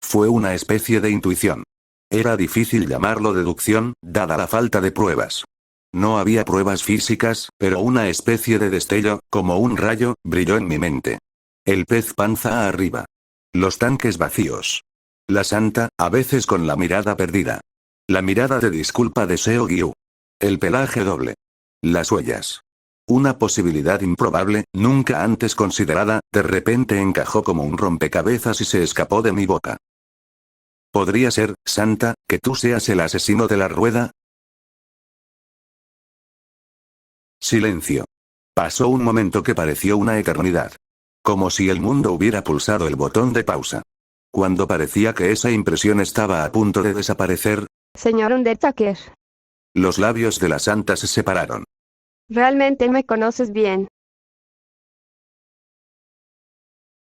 A: Fue una especie de intuición. Era difícil llamarlo deducción, dada la falta de pruebas. No había pruebas físicas, pero una especie de destello, como un rayo, brilló en mi mente. El pez panza arriba. Los tanques vacíos. La santa, a veces con la mirada perdida. La mirada de disculpa de Seo Gyu. El pelaje doble. Las huellas. Una posibilidad improbable, nunca antes considerada, de repente encajó como un rompecabezas y se escapó de mi boca. ¿Podría ser, santa, que tú seas el asesino de la rueda? Silencio. Pasó un momento que pareció una eternidad. Como si el mundo hubiera pulsado el botón de pausa. Cuando parecía que esa impresión estaba a punto de desaparecer,
B: Señor Undertaker.
A: los labios de la santa se separaron.
B: Realmente me conoces bien.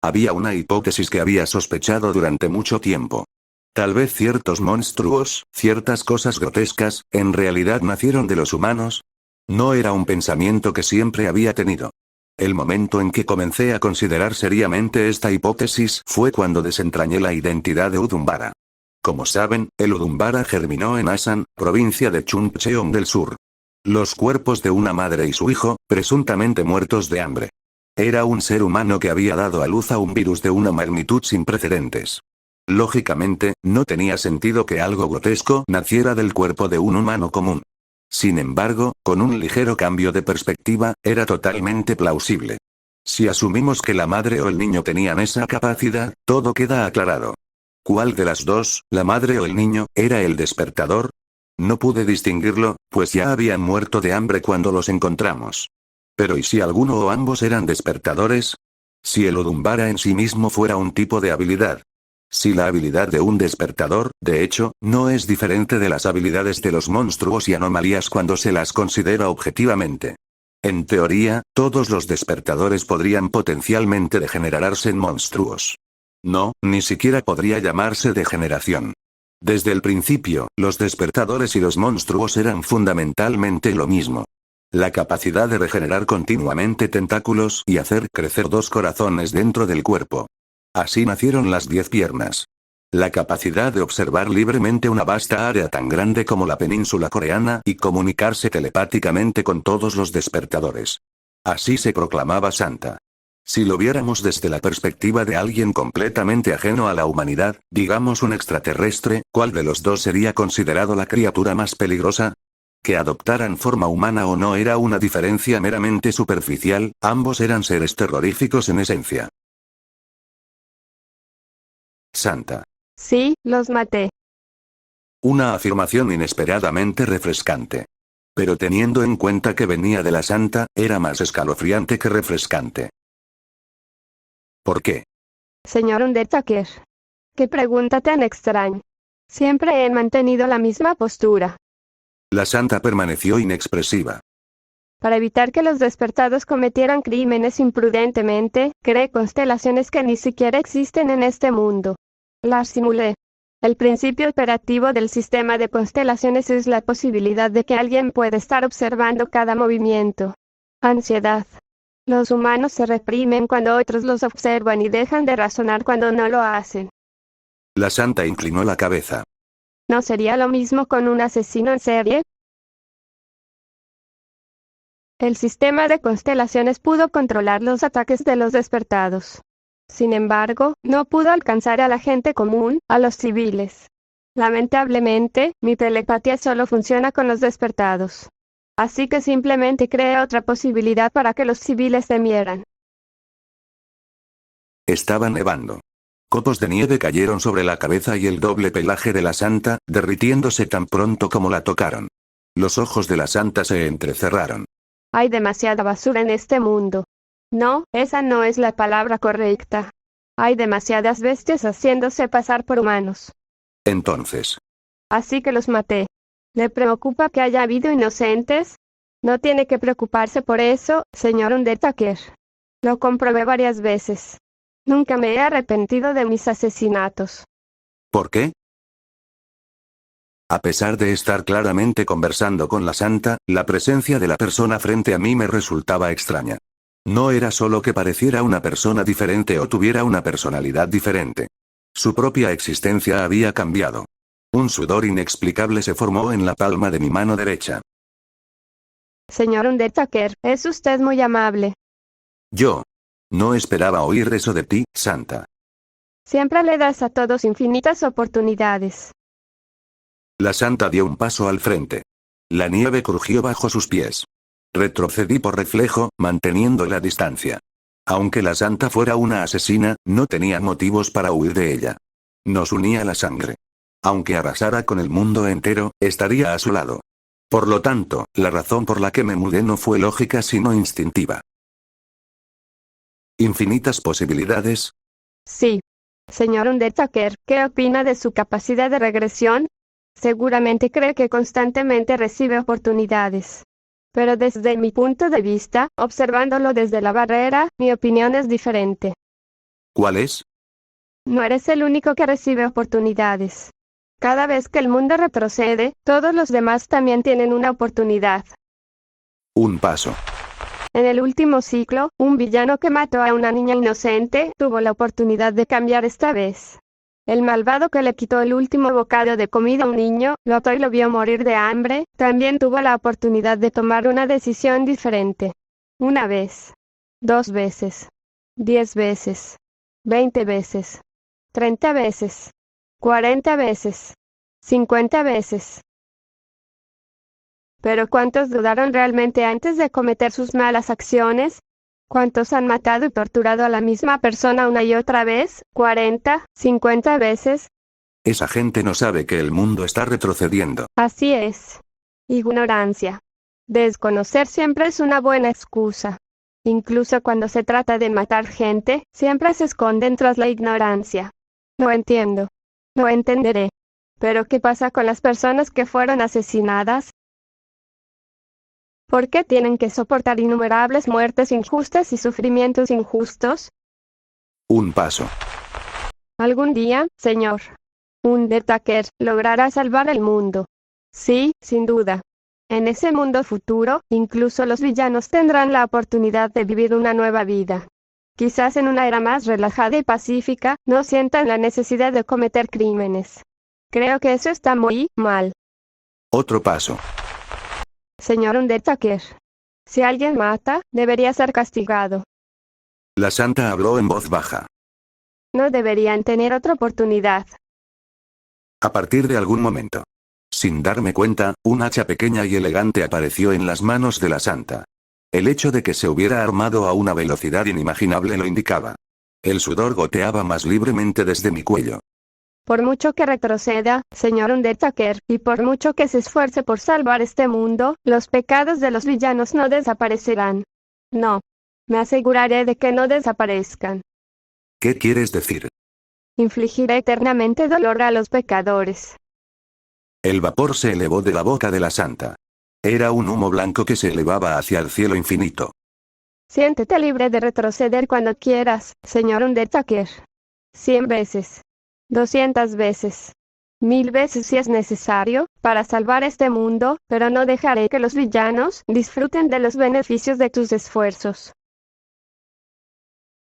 A: Había una hipótesis que había sospechado durante mucho tiempo. Tal vez ciertos monstruos, ciertas cosas grotescas, en realidad nacieron de los humanos. No era un pensamiento que siempre había tenido. El momento en que comencé a considerar seriamente esta hipótesis fue cuando desentrañé la identidad de Udumbara. Como saben, el Udumbara germinó en Asan, provincia de Chungcheong del Sur. Los cuerpos de una madre y su hijo, presuntamente muertos de hambre. Era un ser humano que había dado a luz a un virus de una magnitud sin precedentes. Lógicamente, no tenía sentido que algo grotesco naciera del cuerpo de un humano común. Sin embargo, con un ligero cambio de perspectiva, era totalmente plausible. Si asumimos que la madre o el niño tenían esa capacidad, todo queda aclarado. ¿Cuál de las dos, la madre o el niño, era el despertador? No pude distinguirlo, pues ya habían muerto de hambre cuando los encontramos. Pero ¿y si alguno o ambos eran despertadores? Si el Udumbara en sí mismo fuera un tipo de habilidad. Si la habilidad de un despertador, de hecho, no es diferente de las habilidades de los monstruos y anomalías cuando se las considera objetivamente. En teoría, todos los despertadores podrían potencialmente degenerarse en monstruos. No, ni siquiera podría llamarse degeneración. Desde el principio, los despertadores y los monstruos eran fundamentalmente lo mismo. La capacidad de regenerar continuamente tentáculos y hacer crecer 2 corazones dentro del cuerpo. Así nacieron las 10 piernas. La capacidad de observar libremente una vasta área tan grande como la península coreana y comunicarse telepáticamente con todos los despertadores. Así se proclamaba Santa. Si lo viéramos desde la perspectiva de alguien completamente ajeno a la humanidad, digamos un extraterrestre, ¿cuál de los dos sería considerado la criatura más peligrosa? Que adoptaran forma humana o no era una diferencia meramente superficial, ambos eran seres terroríficos en esencia. Santa.
B: Sí, los maté.
A: Una afirmación inesperadamente refrescante. Pero teniendo en cuenta que venía de la Santa, era más escalofriante que refrescante. ¿Por qué?
B: Señor Undertaker. Qué pregunta tan extraña. Siempre he mantenido la misma postura.
A: La Santa permaneció inexpresiva.
B: Para evitar que los despertados cometieran crímenes imprudentemente, creé constelaciones que ni siquiera existen en este mundo. Las simulé. El principio operativo del sistema de constelaciones es la posibilidad de que alguien pueda estar observando cada movimiento. Ansiedad. Los humanos se reprimen cuando otros los observan y dejan de razonar cuando no lo hacen.
A: La Santa inclinó la cabeza.
B: ¿No sería lo mismo con un asesino en serie? El sistema de constelaciones pudo controlar los ataques de los despertados. Sin embargo, no pudo alcanzar a la gente común, a los civiles. Lamentablemente, mi telepatía solo funciona con los despertados. Así que simplemente creé otra posibilidad para que los civiles temieran.
A: Estaba nevando. Copos de nieve cayeron sobre la cabeza y el doble pelaje de la Santa, derritiéndose tan pronto como la tocaron. Los ojos de la Santa se entrecerraron.
B: Hay demasiada basura en este mundo. No, esa no es la palabra correcta. Hay demasiadas bestias haciéndose pasar por humanos.
A: Entonces.
B: Así que los maté. ¿Le preocupa que haya habido inocentes? No tiene que preocuparse por eso, señor Undertaker. Lo comprobé varias veces. Nunca me he arrepentido de mis asesinatos.
A: ¿Por qué? A pesar de estar claramente conversando con la Santa, la presencia de la persona frente a mí me resultaba extraña. No era solo que pareciera una persona diferente o tuviera una personalidad diferente. Su propia existencia había cambiado. Un sudor inexplicable se formó en la palma de mi mano derecha.
B: Señor Undertaker, es usted muy amable.
A: Yo. No esperaba oír eso de ti, Santa.
B: Siempre le das a todos infinitas oportunidades.
A: La Santa dio un paso al frente. La nieve crujió bajo sus pies. Retrocedí por reflejo, manteniendo la distancia. Aunque la Santa fuera una asesina, no tenía motivos para huir de ella. Nos unía la sangre. Aunque arrasara con el mundo entero, estaría a su lado. Por lo tanto, la razón por la que me mudé no fue lógica sino instintiva. ¿Infinitas posibilidades?
B: Sí. Señor Undertaker, ¿qué opina de su capacidad de regresión? Seguramente cree que constantemente recibe oportunidades. Pero desde mi punto de vista, observándolo desde la barrera, mi opinión es diferente.
A: ¿Cuál es?
B: No eres el único que recibe oportunidades. Cada vez que el mundo retrocede, todos los demás también tienen una oportunidad.
A: Un paso.
B: En el último ciclo, un villano que mató a una niña inocente tuvo la oportunidad de cambiar esta vez. El malvado que le quitó el último bocado de comida a un niño, lo ató y lo vio morir de hambre, también tuvo la oportunidad de tomar una decisión diferente. Una vez. 2 veces. 10 veces. 20 veces. 30 veces. 40 veces. 50 veces. Pero ¿cuántos dudaron realmente antes de cometer sus malas acciones? ¿Cuántos han matado y torturado a la misma persona una y otra vez? 40, 50 veces.
A: Esa gente no sabe que el mundo está retrocediendo.
B: Así es. Ignorancia. Desconocer siempre es una buena excusa. Incluso cuando se trata de matar gente, siempre se esconden tras la ignorancia. No entiendo. No entenderé. Pero ¿qué pasa con las personas que fueron asesinadas? ¿Por qué tienen que soportar innumerables muertes injustas y sufrimientos injustos?
A: Un paso.
B: Algún día, Señor Undertaker, logrará salvar el mundo. Sí, sin duda. En ese mundo futuro, incluso los villanos tendrán la oportunidad de vivir una nueva vida. Quizás en una era más relajada y pacífica, no sientan la necesidad de cometer crímenes. Creo que eso está muy mal.
A: Otro paso.
B: Señor Undertaker. Si alguien mata, debería ser castigado.
A: La santa habló en voz baja.
B: No deberían tener otra oportunidad.
A: A partir de algún momento. Sin darme cuenta, un hacha pequeña y elegante apareció en las manos de la santa. El hecho de que se hubiera armado a una velocidad inimaginable lo indicaba. El sudor goteaba más libremente desde mi cuello.
B: Por mucho que retroceda, señor Undertaker, y por mucho que se esfuerce por salvar este mundo, los pecados de los villanos no desaparecerán. No. Me aseguraré de que no desaparezcan.
A: ¿Qué quieres decir?
B: Infligiré eternamente dolor a los pecadores.
A: El vapor se elevó de la boca de la santa. Era un humo blanco que se elevaba hacia el cielo infinito.
B: Siéntete libre de retroceder cuando quieras, señor Undertaker. 100 veces. 200 veces. 1000 veces si es necesario, para salvar este mundo, pero no dejaré que los villanos disfruten de los beneficios de tus esfuerzos.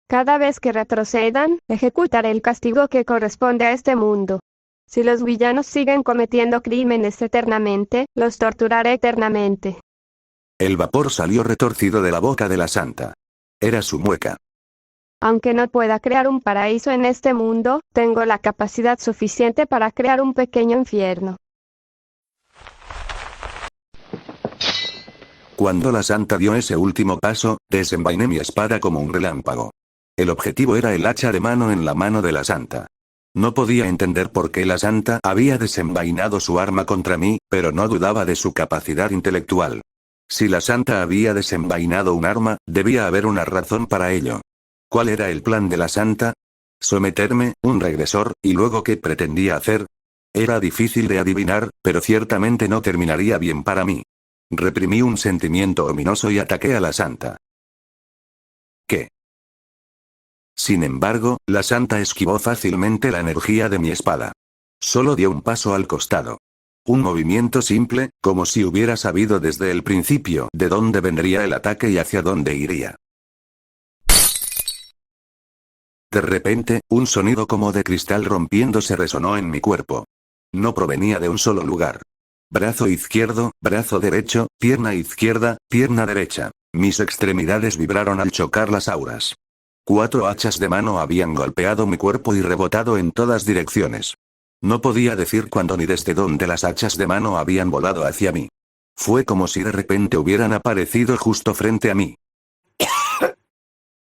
B: Cada vez que retrocedan, ejecutaré el castigo que corresponde a este mundo. Si los villanos siguen cometiendo crímenes eternamente, los torturaré eternamente.
A: El vapor salió retorcido de la boca de la santa. Era su mueca.
B: Aunque no pueda crear un paraíso en este mundo, tengo la capacidad suficiente para crear un pequeño infierno.
A: Cuando la santa dio ese último paso, desenvainé mi espada como un relámpago. El objetivo era el hacha de mano en la mano de la santa. No podía entender por qué la santa había desenvainado su arma contra mí, pero no dudaba de su capacidad intelectual. Si la santa había desenvainado un arma, debía haber una razón para ello. ¿Cuál era el plan de la santa? ¿Someterme, un regresor, y luego qué pretendía hacer? Era difícil de adivinar, pero ciertamente no terminaría bien para mí. Reprimí un sentimiento ominoso y ataqué a la santa. ¿Qué? Sin embargo, la santa esquivó fácilmente la energía de mi espada. Solo dio un paso al costado. Un movimiento simple, como si hubiera sabido desde el principio de dónde vendría el ataque y hacia dónde iría. De repente, un sonido como de cristal rompiéndose resonó en mi cuerpo. No provenía de un solo lugar. Brazo izquierdo, brazo derecho, pierna izquierda, pierna derecha. Mis extremidades vibraron al chocar las auras. 4 hachas de mano habían golpeado mi cuerpo y rebotado en todas direcciones. No podía decir cuándo ni desde dónde las hachas de mano habían volado hacia mí. Fue como si de repente hubieran aparecido justo frente a mí.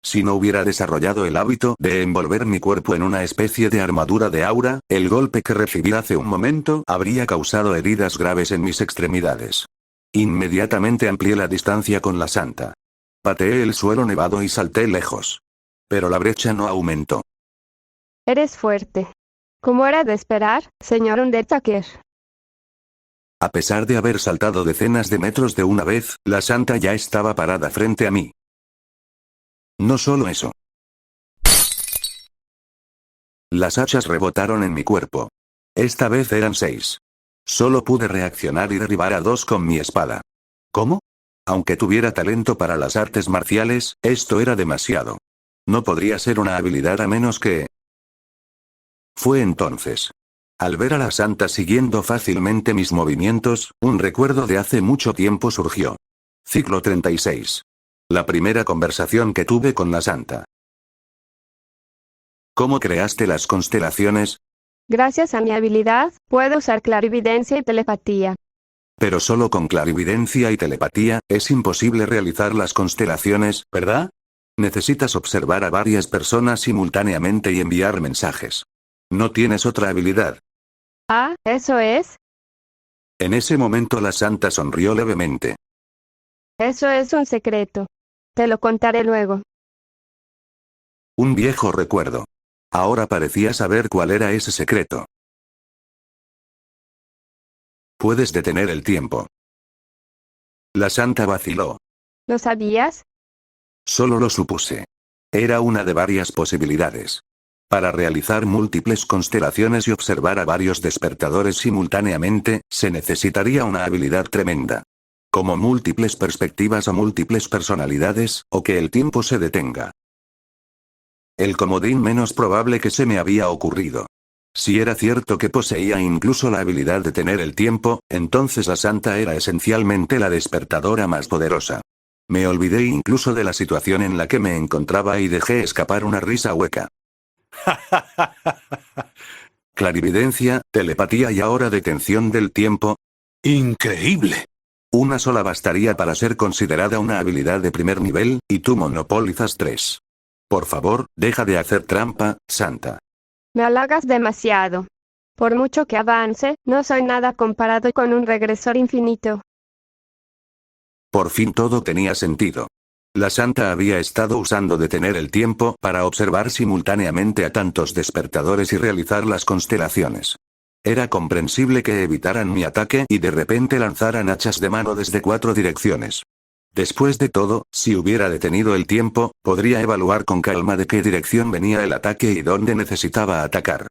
A: Si no hubiera desarrollado el hábito de envolver mi cuerpo en una especie de armadura de aura, el golpe que recibí hace un momento habría causado heridas graves en mis extremidades. Inmediatamente amplié la distancia con la santa. Pateé el suelo nevado y salté lejos. Pero la brecha no aumentó.
B: Eres fuerte. Como era de esperar, señor Undertaker.
A: A pesar de haber saltado decenas de metros de una vez, la santa ya estaba parada frente a mí. No solo eso. Las hachas rebotaron en mi cuerpo. Esta vez eran 6. Solo pude reaccionar y derribar a 2 con mi espada. ¿Cómo? Aunque tuviera talento para las artes marciales, esto era demasiado. No podría ser una habilidad a menos que... Fue entonces. Al ver a la santa siguiendo fácilmente mis movimientos, un recuerdo de hace mucho tiempo surgió. Ciclo 36. La primera conversación que tuve con la santa. ¿Cómo creaste las constelaciones?
B: Gracias a mi habilidad, puedo usar clarividencia y telepatía.
A: Pero solo con clarividencia y telepatía, es imposible realizar las constelaciones, ¿verdad? Necesitas observar a varias personas simultáneamente y enviar mensajes. No tienes otra habilidad.
B: Ah, ¿eso es?
A: En ese momento la santa sonrió levemente.
B: Eso es un secreto. Te lo contaré luego.
A: Un viejo recuerdo. Ahora parecía saber cuál era ese secreto. Puedes detener el tiempo. La santa vaciló.
B: ¿Lo sabías?
A: Solo lo supuse. Era una de varias posibilidades. Para realizar múltiples constelaciones y observar a varios despertadores simultáneamente, se necesitaría una habilidad tremenda. Como múltiples perspectivas o múltiples personalidades, o que el tiempo se detenga. El comodín menos probable que se me había ocurrido. Si era cierto que poseía incluso la habilidad de detener el tiempo, entonces la santa era esencialmente la despertadora más poderosa. Me olvidé incluso de la situación en la que me encontraba y dejé escapar una risa hueca. Clarividencia, telepatía y ahora detención del tiempo.
C: ¡Increíble!
A: Una sola bastaría para ser considerada una habilidad de primer nivel, y tú monopolizas 3. Por favor, deja de hacer trampa, santa.
B: Me halagas demasiado. Por mucho que avance, no soy nada comparado con un regresor infinito.
A: Por fin todo tenía sentido. La santa había estado usando detener el tiempo para observar simultáneamente a tantos despertadores y realizar las constelaciones. Era comprensible que evitaran mi ataque y de repente lanzaran hachas de mano desde 4 direcciones. Después de todo, si hubiera detenido el tiempo, podría evaluar con calma de qué dirección venía el ataque y dónde necesitaba atacar.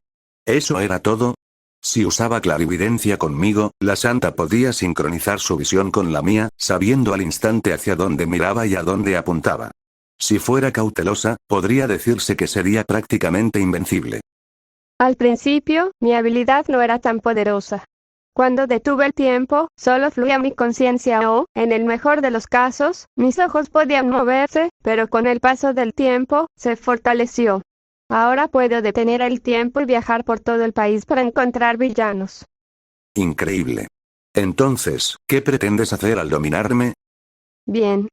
A: ¿Eso era todo? Si usaba clarividencia conmigo, la santa podía sincronizar su visión con la mía, sabiendo al instante hacia dónde miraba y a dónde apuntaba. Si fuera cautelosa, podría decirse que sería prácticamente invencible.
B: Al principio, mi habilidad no era tan poderosa. Cuando detuve el tiempo, solo fluía mi conciencia o, en el mejor de los casos, mis ojos podían moverse, pero con el paso del tiempo, se fortaleció. Ahora puedo detener el tiempo y viajar por todo el país para encontrar villanos.
A: Increíble. Entonces, ¿qué pretendes hacer al dominarme?
B: Bien.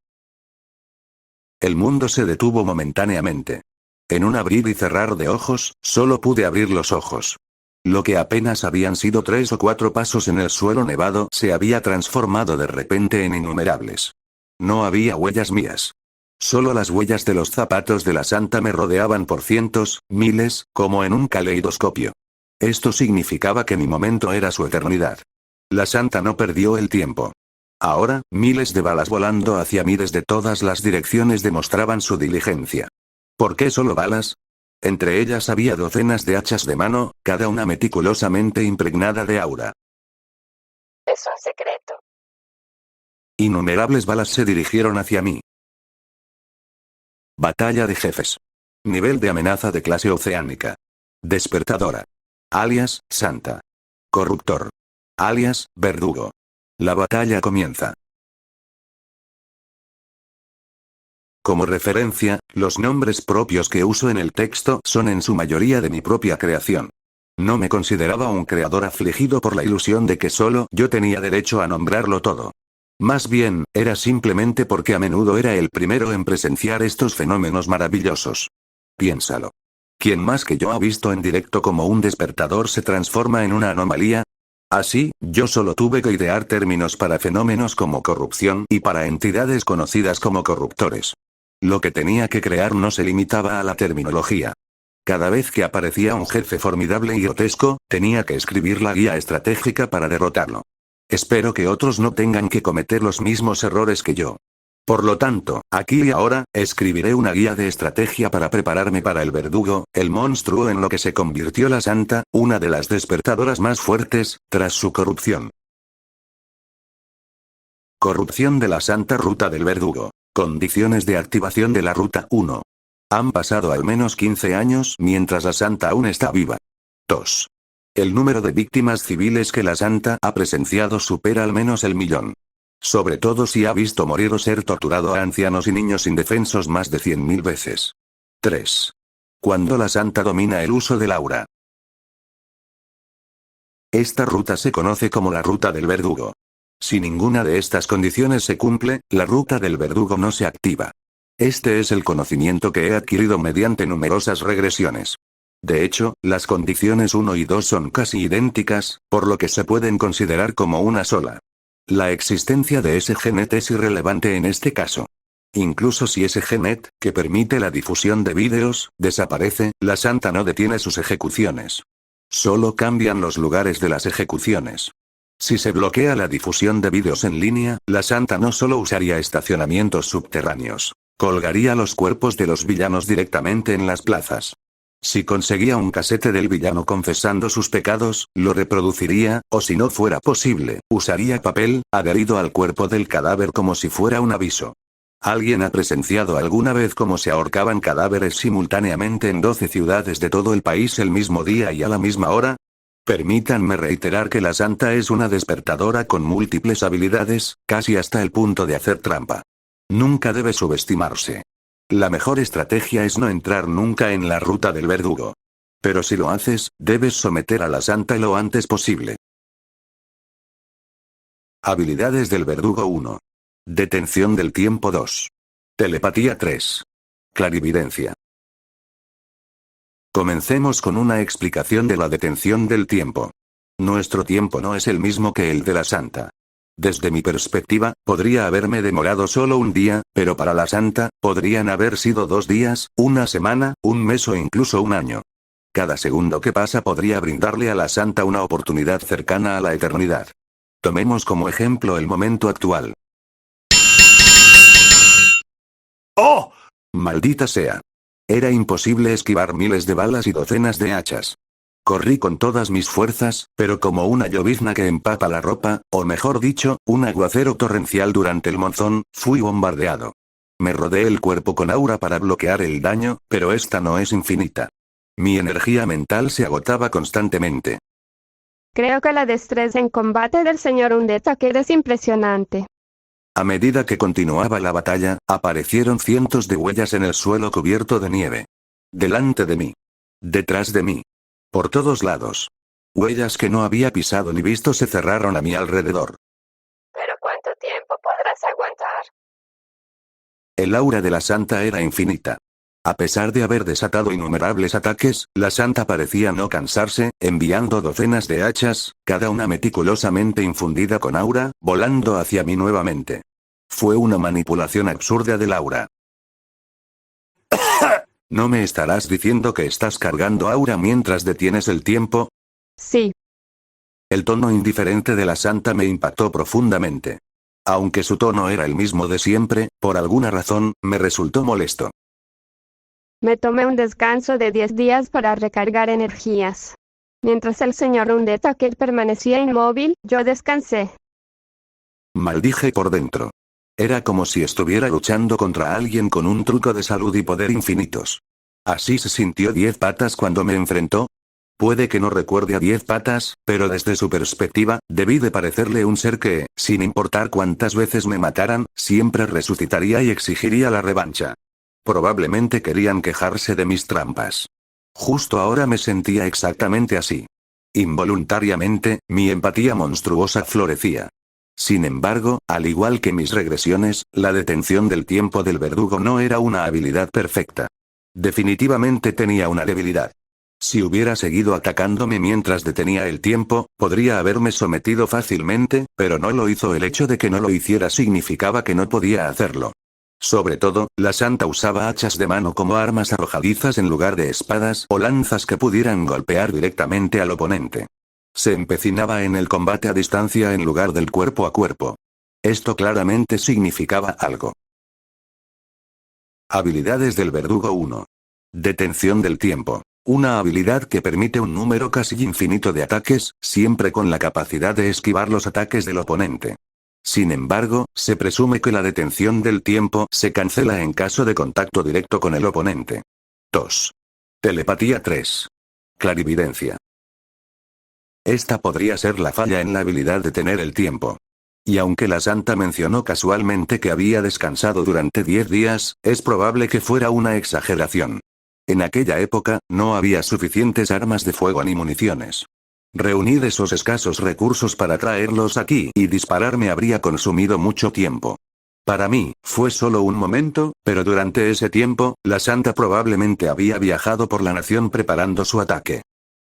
A: El mundo se detuvo momentáneamente. En un abrir y cerrar de ojos, solo pude abrir los ojos. Lo que apenas habían sido 3 o 4 pasos en el suelo nevado se había transformado de repente en innumerables. No había huellas mías. Solo las huellas de los zapatos de la santa me rodeaban por cientos, miles, como en un caleidoscopio. Esto significaba que mi momento era su eternidad. La santa no perdió el tiempo. Ahora, miles de balas volando hacia mí desde todas las direcciones demostraban su diligencia. ¿Por qué solo balas? Entre ellas había docenas de hachas de mano, cada una meticulosamente impregnada de aura.
B: Es un secreto.
A: Innumerables balas se dirigieron hacia mí. Batalla de jefes. Nivel de amenaza de clase oceánica. Despertadora. Alias, santa. Corruptor. Alias, verdugo. La batalla comienza. Como referencia, los nombres propios que uso en el texto son en su mayoría de mi propia creación. No me consideraba un creador afligido por la ilusión de que solo yo tenía derecho a nombrarlo todo. Más bien, era simplemente porque a menudo era el primero en presenciar estos fenómenos maravillosos. Piénsalo. ¿Quién más que yo ha visto en directo cómo un despertador se transforma en una anomalía? Así, yo solo tuve que idear términos para fenómenos como corrupción y para entidades conocidas como corruptores. Lo que tenía que crear no se limitaba a la terminología. Cada vez que aparecía un jefe formidable y grotesco, tenía que escribir la guía estratégica para derrotarlo. Espero que otros no tengan que cometer los mismos errores que yo. Por lo tanto, aquí y ahora, escribiré una guía de estrategia para prepararme para el verdugo, el monstruo en lo que se convirtió la Santa, una de las despertadoras más fuertes, tras su corrupción. Corrupción de la Santa Ruta del Verdugo. Condiciones de activación de la Ruta 1. Han pasado al menos 15 años mientras la Santa aún está viva. 2. El número de víctimas civiles que la Santa ha presenciado supera al menos el 1.000.000. Sobre todo si ha visto morir o ser torturado a ancianos y niños indefensos más de 100.000 veces. 3. Cuando la Santa domina el uso del aura. Esta ruta se conoce como la Ruta del Verdugo. Si ninguna de estas condiciones se cumple, la Ruta del Verdugo no se activa. Este es el conocimiento que he adquirido mediante numerosas regresiones. De hecho, las condiciones 1 y 2 son casi idénticas, por lo que se pueden considerar como una sola. La existencia de ese genet es irrelevante en este caso. Incluso si ese genet, que permite la difusión de vídeos, desaparece, la Santa no detiene sus ejecuciones. Solo cambian los lugares de las ejecuciones. Si se bloquea la difusión de vídeos en línea, la Santa no solo usaría estacionamientos subterráneos, colgaría los cuerpos de los villanos directamente en las plazas. Si conseguía un casete del villano confesando sus pecados, lo reproduciría, o si no fuera posible, usaría papel, adherido al cuerpo del cadáver como si fuera un aviso. ¿Alguien ha presenciado alguna vez cómo se ahorcaban cadáveres simultáneamente en 12 ciudades de todo el país el mismo día y a la misma hora? Permítanme reiterar que la Santa es una despertadora con múltiples habilidades, casi hasta el punto de hacer trampa. Nunca debe subestimarse. La mejor estrategia es no entrar nunca en la Ruta del Verdugo. Pero si lo haces, debes someter a la Santa lo antes posible. Habilidades del Verdugo 1. Detención del tiempo 2. Telepatía 3. Clarividencia. Comencemos con una explicación de la detención del tiempo. Nuestro tiempo no es el mismo que el de la Santa. Desde mi perspectiva, podría haberme demorado solo un día, pero para la Santa, podrían haber sido 2 días, una semana, un mes o incluso un año. Cada segundo que pasa podría brindarle a la Santa una oportunidad cercana a la eternidad. Tomemos como ejemplo el momento actual.
C: ¡Oh!
A: Maldita sea. Era imposible esquivar miles de balas y docenas de hachas. Corrí con todas mis fuerzas, pero como una llovizna que empapa la ropa, o mejor dicho, un aguacero torrencial durante el monzón, fui bombardeado. Me rodeé el cuerpo con aura para bloquear el daño, pero esta no es infinita. Mi energía mental se agotaba constantemente.
B: Creo que la destreza en combate del señor Undertaker es impresionante.
A: A medida que continuaba la batalla, aparecieron cientos de huellas en el suelo cubierto de nieve. Delante de mí. Detrás de mí. Por todos lados. Huellas que no había pisado ni visto se cerraron a mi alrededor.
B: ¿Pero cuánto tiempo podrás aguantar?
A: El aura de la Santa era infinita. A pesar de haber desatado innumerables ataques, la Santa parecía no cansarse, enviando docenas de hachas, cada una meticulosamente infundida con aura, volando hacia mí nuevamente. Fue una manipulación absurda del aura. ¿No me estarás diciendo que estás cargando aura mientras detienes el tiempo?
B: Sí.
A: El tono indiferente de la Santa me impactó profundamente. Aunque su tono era el mismo de siempre, por alguna razón, me resultó molesto.
B: Me tomé un descanso de 10 días para recargar energías. Mientras el señor Undertaker permanecía inmóvil, yo descansé.
A: Maldije por dentro. Era como si estuviera luchando contra alguien con un truco de salud y poder infinitos. ¿Así se sintió 10 patas cuando me enfrentó? Puede que no recuerde a 10 patas, pero desde su perspectiva, debí de parecerle un ser que, sin importar cuántas veces me mataran, siempre resucitaría y exigiría la revancha. Probablemente querían quejarse de mis trampas. Justo ahora me sentía exactamente así. Involuntariamente, mi empatía monstruosa florecía. Sin embargo, al igual que mis regresiones, la detención del tiempo del verdugo no era una habilidad perfecta. Definitivamente tenía una debilidad. Si hubiera seguido atacándome mientras detenía el tiempo, podría haberme sometido fácilmente, pero no lo hizo. El hecho de que no lo hiciera significaba que no podía hacerlo. Sobre todo, la Santa usaba hachas de mano como armas arrojadizas en lugar de espadas o lanzas que pudieran golpear directamente al oponente. Se empecinaba en el combate a distancia en lugar del cuerpo a cuerpo. Esto claramente significaba algo. Habilidades del verdugo 1. Detención del tiempo. Una habilidad que permite un número casi infinito de ataques, siempre con la capacidad de esquivar los ataques del oponente. Sin embargo, se presume que la detención del tiempo se cancela en caso de contacto directo con el oponente. 2. Telepatía 3. Clarividencia. Esta podría ser la falla en la habilidad de detener el tiempo. Y aunque la santa mencionó casualmente que había descansado durante 10 días, es probable que fuera una exageración. En aquella época, no había suficientes armas de fuego ni municiones. Reunir esos escasos recursos para traerlos aquí y dispararme habría consumido mucho tiempo. Para mí, fue solo un momento, pero durante ese tiempo, la santa probablemente había viajado por la nación preparando su ataque.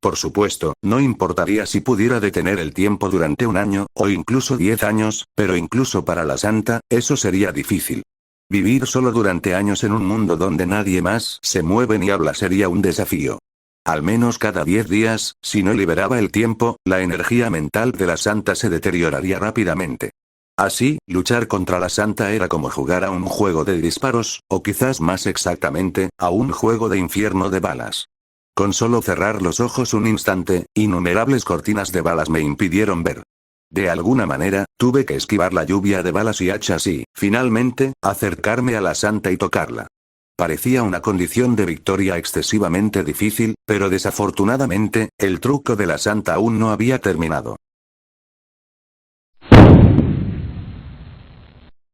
A: Por supuesto, no importaría si pudiera detener el tiempo durante un año, o incluso 10 años, pero incluso para la santa, eso sería difícil. Vivir solo durante años en un mundo donde nadie más se mueve ni habla sería un desafío. Al menos cada 10 días, si no liberaba el tiempo, la energía mental de la santa se deterioraría rápidamente. Así, luchar contra la santa era como jugar a un juego de disparos, o quizás más exactamente, a un juego de infierno de balas. Con solo cerrar los ojos un instante, innumerables cortinas de balas me impidieron ver. De alguna manera, tuve que esquivar la lluvia de balas y hachas y, finalmente, acercarme a la santa y tocarla. Parecía una condición de victoria excesivamente difícil, pero desafortunadamente, el truco de la santa aún no había terminado.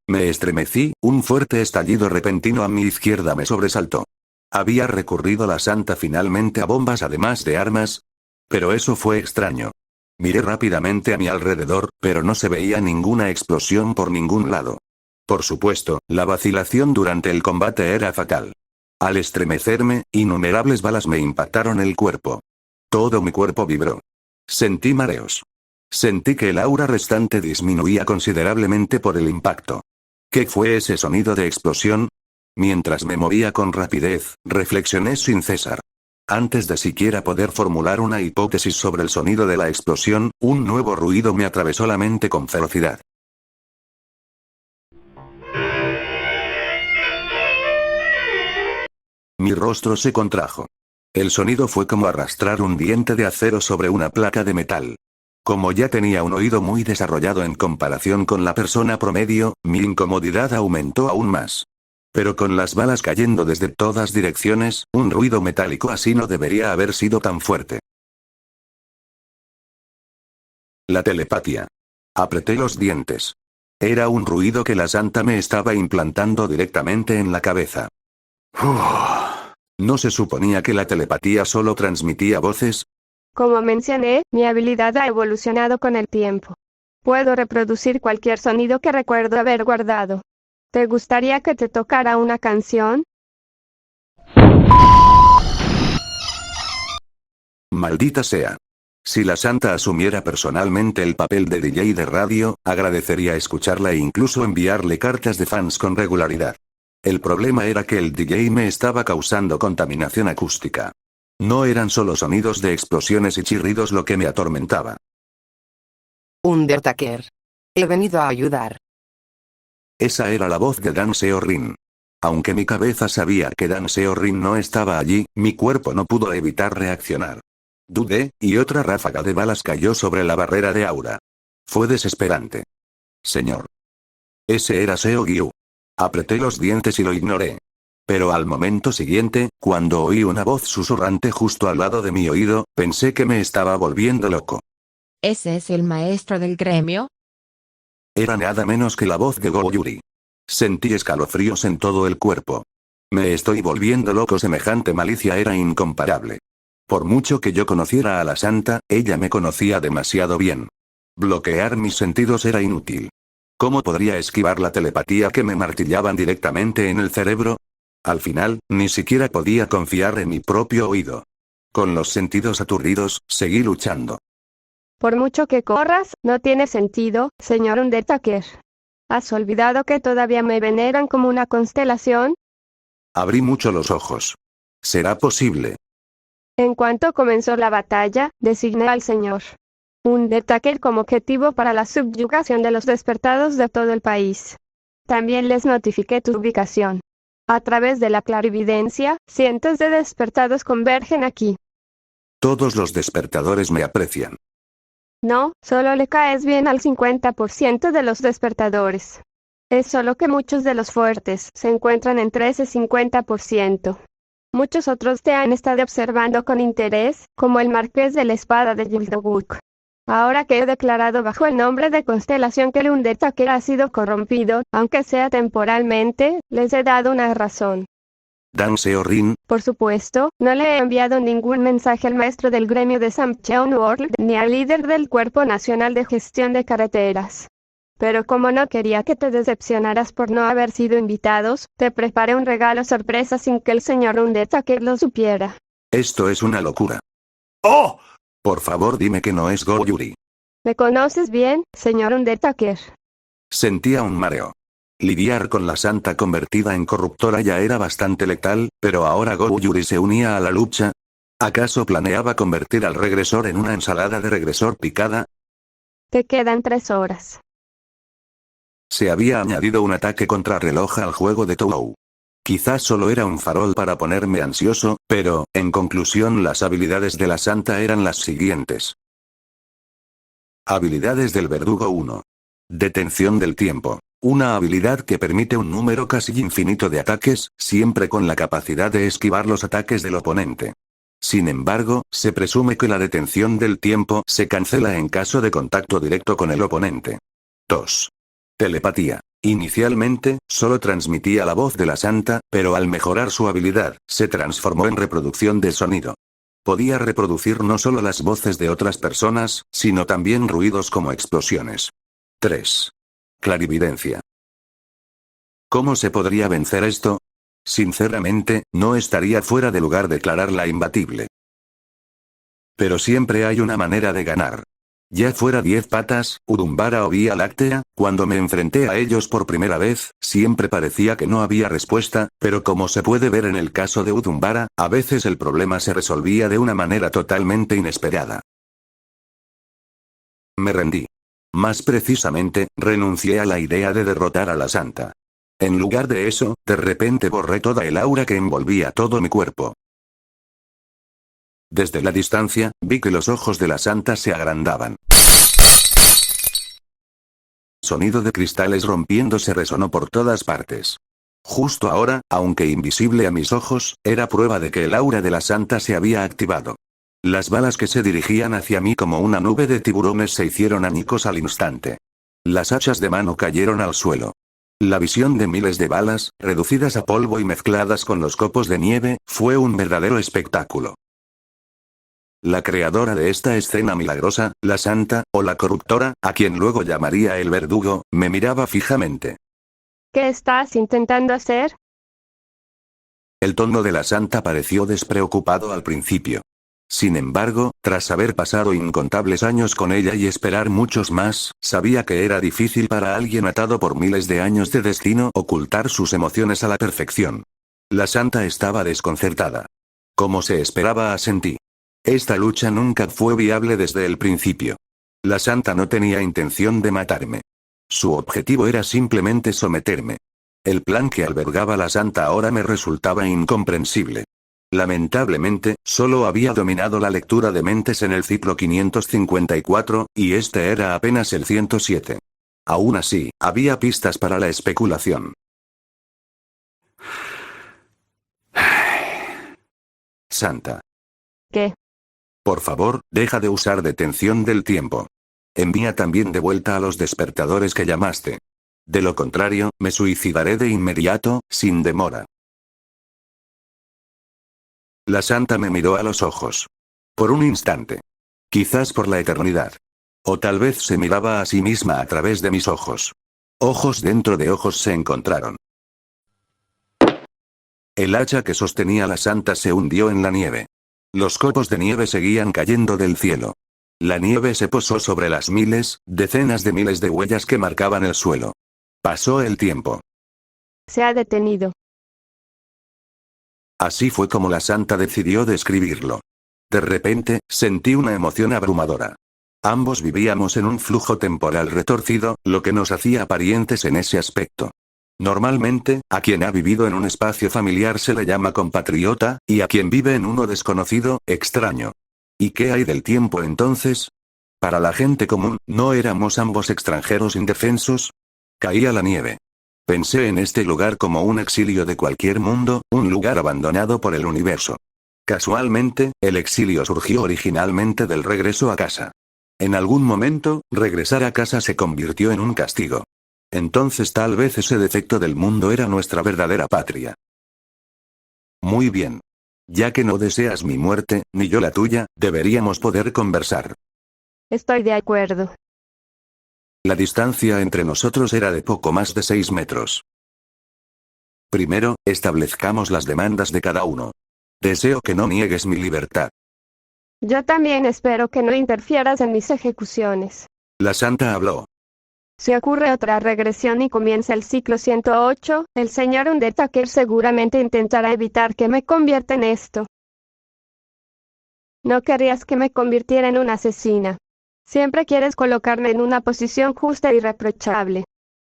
A: Me estremecí, un fuerte estallido repentino a mi izquierda me sobresaltó. ¿Había recurrido la santa finalmente a bombas además de armas? Pero eso fue extraño. Miré rápidamente a mi alrededor, pero no se veía ninguna explosión por ningún lado. Por supuesto, la vacilación durante el combate era fatal. Al estremecerme, innumerables balas me impactaron el cuerpo. Todo mi cuerpo vibró. Sentí mareos. Sentí que el aura restante disminuía considerablemente por el impacto. ¿Qué fue ese sonido de explosión? Mientras me movía con rapidez, reflexioné sin cesar. Antes de siquiera poder formular una hipótesis sobre el sonido de la explosión, un nuevo ruido me atravesó la mente con ferocidad. Mi rostro se contrajo. El sonido fue como arrastrar un diente de acero sobre una placa de metal. Como ya tenía un oído muy desarrollado en comparación con la persona promedio, mi incomodidad aumentó aún más. Pero con las balas cayendo desde todas direcciones, un ruido metálico así no debería haber sido tan fuerte. La telepatía. Apreté los dientes. Era un ruido que la santa me estaba implantando directamente en la cabeza. ¿No se suponía que la telepatía solo transmitía voces?
B: Como mencioné, mi habilidad ha evolucionado con el tiempo. Puedo reproducir cualquier sonido que recuerdo haber guardado. ¿Te gustaría que te tocara una canción?
A: Maldita sea. Si la santa asumiera personalmente el papel de DJ de radio, agradecería escucharla e incluso enviarle cartas de fans con regularidad. El problema era que el DJ me estaba causando contaminación acústica. No eran solo sonidos de explosiones y chirridos lo que me atormentaba.
F: Undertaker. He venido a ayudar.
A: Esa era la voz de Dan Seorin. Aunque mi cabeza sabía que Dan Seorin no estaba allí, mi cuerpo no pudo evitar reaccionar. Dudé, y otra ráfaga de balas cayó sobre la barrera de aura. Fue desesperante. Señor. Ese era Seo Gyu. Apreté los dientes y lo ignoré. Pero al momento siguiente, cuando oí una voz susurrante justo al lado de mi oído, pensé que me estaba volviendo loco.
G: ¿Ese es el maestro del gremio?
A: Era nada menos que la voz de Go Yuri. Sentí escalofríos en todo el cuerpo. Me estoy volviendo loco, semejante malicia era incomparable. Por mucho que yo conociera a la santa, ella me conocía demasiado bien. Bloquear mis sentidos era inútil. ¿Cómo podría esquivar la telepatía que me martillaban directamente en el cerebro? Al final, ni siquiera podía confiar en mi propio oído. Con los sentidos aturdidos, seguí luchando.
B: Por mucho que corras, no tiene sentido, señor Undertaker. ¿Has olvidado que todavía me veneran como una constelación?
A: Abrí mucho los ojos. ¿Será posible?
B: En cuanto comenzó la batalla, designé al señor Undertaker como objetivo para la subyugación de los despertados de todo el país. También les notifiqué tu ubicación. A través de la clarividencia, cientos de despertados convergen aquí.
A: Todos los despertadores me aprecian.
B: No, solo le caes bien al 50% de los despertadores. Es solo que muchos de los fuertes se encuentran entre ese 50%. Muchos otros te han estado observando con interés, como el Marqués de la Espada de Yildoguk. Ahora que he declarado bajo el nombre de constelación que el Undertaker ha sido corrompido, aunque sea temporalmente, les he dado una razón.
A: Dan Seorin,
B: Por supuesto, no le he enviado ningún mensaje al maestro del gremio de Samcheon World, ni al líder del Cuerpo Nacional de Gestión de Carreteras. Pero como no quería que te decepcionaras por no haber sido invitados, te preparé un regalo sorpresa sin que el señor Undertaker lo supiera.
A: esto es una locura.
C: ¡Oh!
A: Por favor dime que no es Go Yuri.
B: ¿Me conoces bien, señor Undertaker?
A: Sentía un mareo. Lidiar con la santa convertida en corruptora ya era bastante letal, pero ahora Go Yuri se unía a la lucha. ¿Acaso planeaba convertir al regresor en una ensalada de regresor picada?
B: Te quedan 3 horas.
A: Se había añadido un ataque contrarreloj al juego de Tou. Quizás solo era un farol para ponerme ansioso, pero, en conclusión, las habilidades de la santa eran las siguientes. Habilidades del verdugo 1. Detención del tiempo. Una habilidad que permite un número casi infinito de ataques, siempre con la capacidad de esquivar los ataques del oponente. Sin embargo, se presume que la detención del tiempo se cancela en caso de contacto directo con el oponente. 2. Telepatía. Inicialmente, solo transmitía la voz de la santa, pero al mejorar su habilidad, se transformó en reproducción de sonido. Podía reproducir no solo las voces de otras personas, sino también ruidos como explosiones. 3. Clarividencia. ¿Cómo se podría vencer esto? Sinceramente, no estaría fuera de lugar declararla imbatible. Pero siempre hay una manera de ganar. Ya fuera 10 patas, Udumbara o Vía Láctea, cuando me enfrenté a ellos por primera vez, siempre parecía que no había respuesta, pero como se puede ver en el caso de Udumbara, a veces el problema se resolvía de una manera totalmente inesperada. Me rendí. Más precisamente, renuncié a la idea de derrotar a la santa. En lugar de eso, de repente borré toda el aura que envolvía todo mi cuerpo. Desde la distancia, vi que los ojos de la santa se agrandaban. Sonido de cristales rompiéndose resonó por todas partes. Justo ahora, aunque invisible a mis ojos, era prueba de que el aura de la santa se había activado. Las balas que se dirigían hacia mí como una nube de tiburones se hicieron añicos al instante. Las hachas de mano cayeron al suelo. La visión de miles de balas, reducidas a polvo y mezcladas con los copos de nieve, fue un verdadero espectáculo. La creadora de esta escena milagrosa, la santa, o la corruptora, a quien luego llamaría el verdugo, me miraba fijamente.
B: ¿Qué estás intentando hacer?
A: El tono de la santa pareció despreocupado al principio. Sin embargo, tras haber pasado incontables años con ella y esperar muchos más, sabía que era difícil para alguien atado por miles de años de destino ocultar sus emociones a la perfección. La santa estaba desconcertada. Como se esperaba, asentí. Esta lucha nunca fue viable desde el principio. La santa no tenía intención de matarme. Su objetivo era simplemente someterme. El plan que albergaba la santa ahora me resultaba incomprensible. Lamentablemente, solo había dominado la lectura de mentes en el ciclo 554, y este era apenas el 107. Aún así, había pistas para la especulación. Santa.
B: ¿Qué?
A: Por favor, deja de usar detención del tiempo. Envía también de vuelta a los despertadores que llamaste. De lo contrario, me suicidaré de inmediato, sin demora. La santa me miró a los ojos. Por un instante. Quizás por la eternidad. O tal vez se miraba a sí misma a través de mis ojos. Ojos dentro de ojos se encontraron. El hacha que sostenía la santa se hundió en la nieve. Los copos de nieve seguían cayendo del cielo. La nieve se posó sobre las miles, decenas de miles de huellas que marcaban el suelo. Pasó el tiempo.
B: Se ha detenido.
A: Así fue como la santa decidió describirlo. De repente, sentí una emoción abrumadora. Ambos vivíamos en un flujo temporal retorcido, lo que nos hacía parientes en ese aspecto. Normalmente, a quien ha vivido en un espacio familiar se le llama compatriota, y a quien vive en uno desconocido, extraño. ¿Y qué hay del tiempo entonces? Para la gente común, ¿no éramos ambos extranjeros indefensos? Caía la nieve. Pensé en este lugar como un exilio de cualquier mundo, un lugar abandonado por el universo. Casualmente, el exilio surgió originalmente del regreso a casa. En algún momento, regresar a casa se convirtió en un castigo. Entonces tal vez ese defecto del mundo era nuestra verdadera patria. Muy bien. Ya que no deseas mi muerte, ni yo la tuya, deberíamos poder conversar.
B: Estoy de acuerdo.
A: La distancia entre nosotros era de poco más de 6 metros. Primero, establezcamos las demandas de cada uno. Deseo que no niegues mi libertad.
B: Yo también espero que no interfieras en mis ejecuciones.
A: La santa habló.
B: Si ocurre otra regresión y comienza el ciclo 108, el señor Undertaker seguramente intentará evitar que me convierta en esto. No querrías que me convirtiera en una asesina. Siempre quieres colocarme en una posición justa y irreprochable.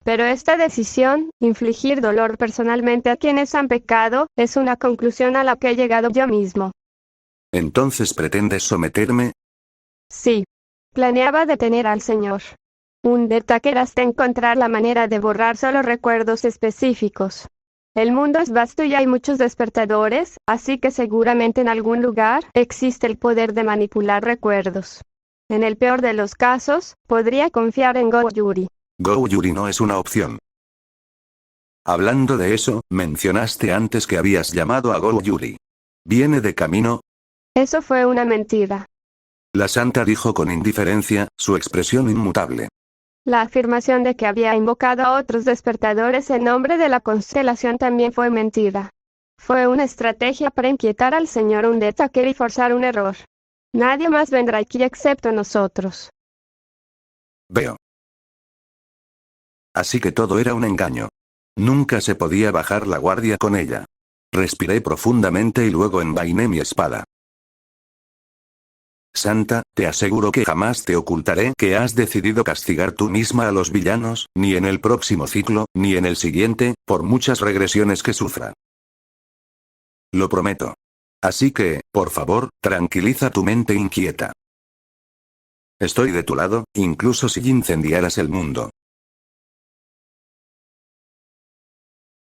B: Pero esta decisión, infligir dolor personalmente a quienes han pecado, es una conclusión a la que he llegado yo mismo.
A: ¿Entonces pretendes someterme?
B: Sí. Planeaba detener al señor Undertaker hasta encontrar la manera de borrar solo recuerdos específicos. El mundo es vasto y hay muchos despertadores, así que seguramente en algún lugar existe el poder de manipular recuerdos. En el peor de los casos, podría confiar en Go-Yuri.
A: Go-Yuri no es una opción. Hablando de eso, mencionaste antes que habías llamado a Go-Yuri. ¿Viene de camino?
B: Eso fue una mentira.
A: La santa dijo con indiferencia, su expresión inmutable.
B: La afirmación de que había invocado a otros despertadores en nombre de la constelación también fue mentira. Fue una estrategia para inquietar al señor Undertaker y forzar un error. Nadie más vendrá aquí excepto nosotros.
A: Veo. Así que todo era un engaño. Nunca se podía bajar la guardia con ella. Respiré profundamente y luego envainé mi espada. Santa, te aseguro que jamás te ocultaré que has decidido castigar tú misma a los villanos, ni en el próximo ciclo, ni en el siguiente, por muchas regresiones que sufra. Lo prometo. Así que, por favor, tranquiliza tu mente inquieta. Estoy de tu lado, incluso si incendiaras el mundo.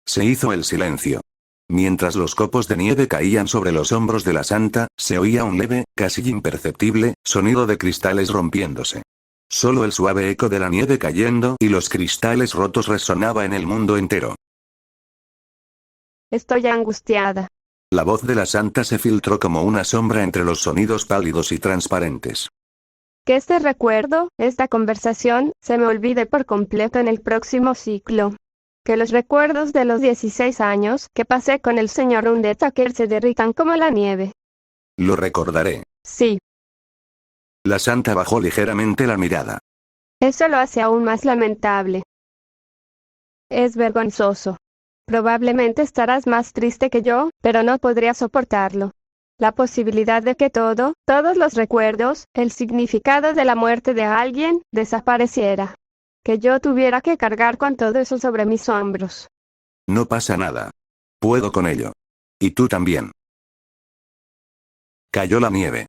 A: Se hizo el silencio. Mientras los copos de nieve caían sobre los hombros de la santa, se oía un leve, casi imperceptible, sonido de cristales rompiéndose. Solo el suave eco de la nieve cayendo y los cristales rotos resonaba en el mundo entero.
B: Estoy angustiada.
A: La voz de la santa se filtró como una sombra entre los sonidos pálidos y transparentes.
B: Que este recuerdo, esta conversación, se me olvide por completo en el próximo ciclo. Que los recuerdos de los 16 años que pasé con el señor Undertaker se derritan como la nieve.
A: Lo recordaré.
B: Sí.
A: La santa bajó ligeramente la mirada.
B: Eso lo hace aún más lamentable. Es vergonzoso. Probablemente estarás más triste que yo, pero no podría soportarlo. La posibilidad de que todos los recuerdos, el significado de la muerte de alguien, desapareciera. Que yo tuviera que cargar con todo eso sobre mis hombros.
A: No pasa nada. Puedo con ello. Y tú también. Cayó la nieve.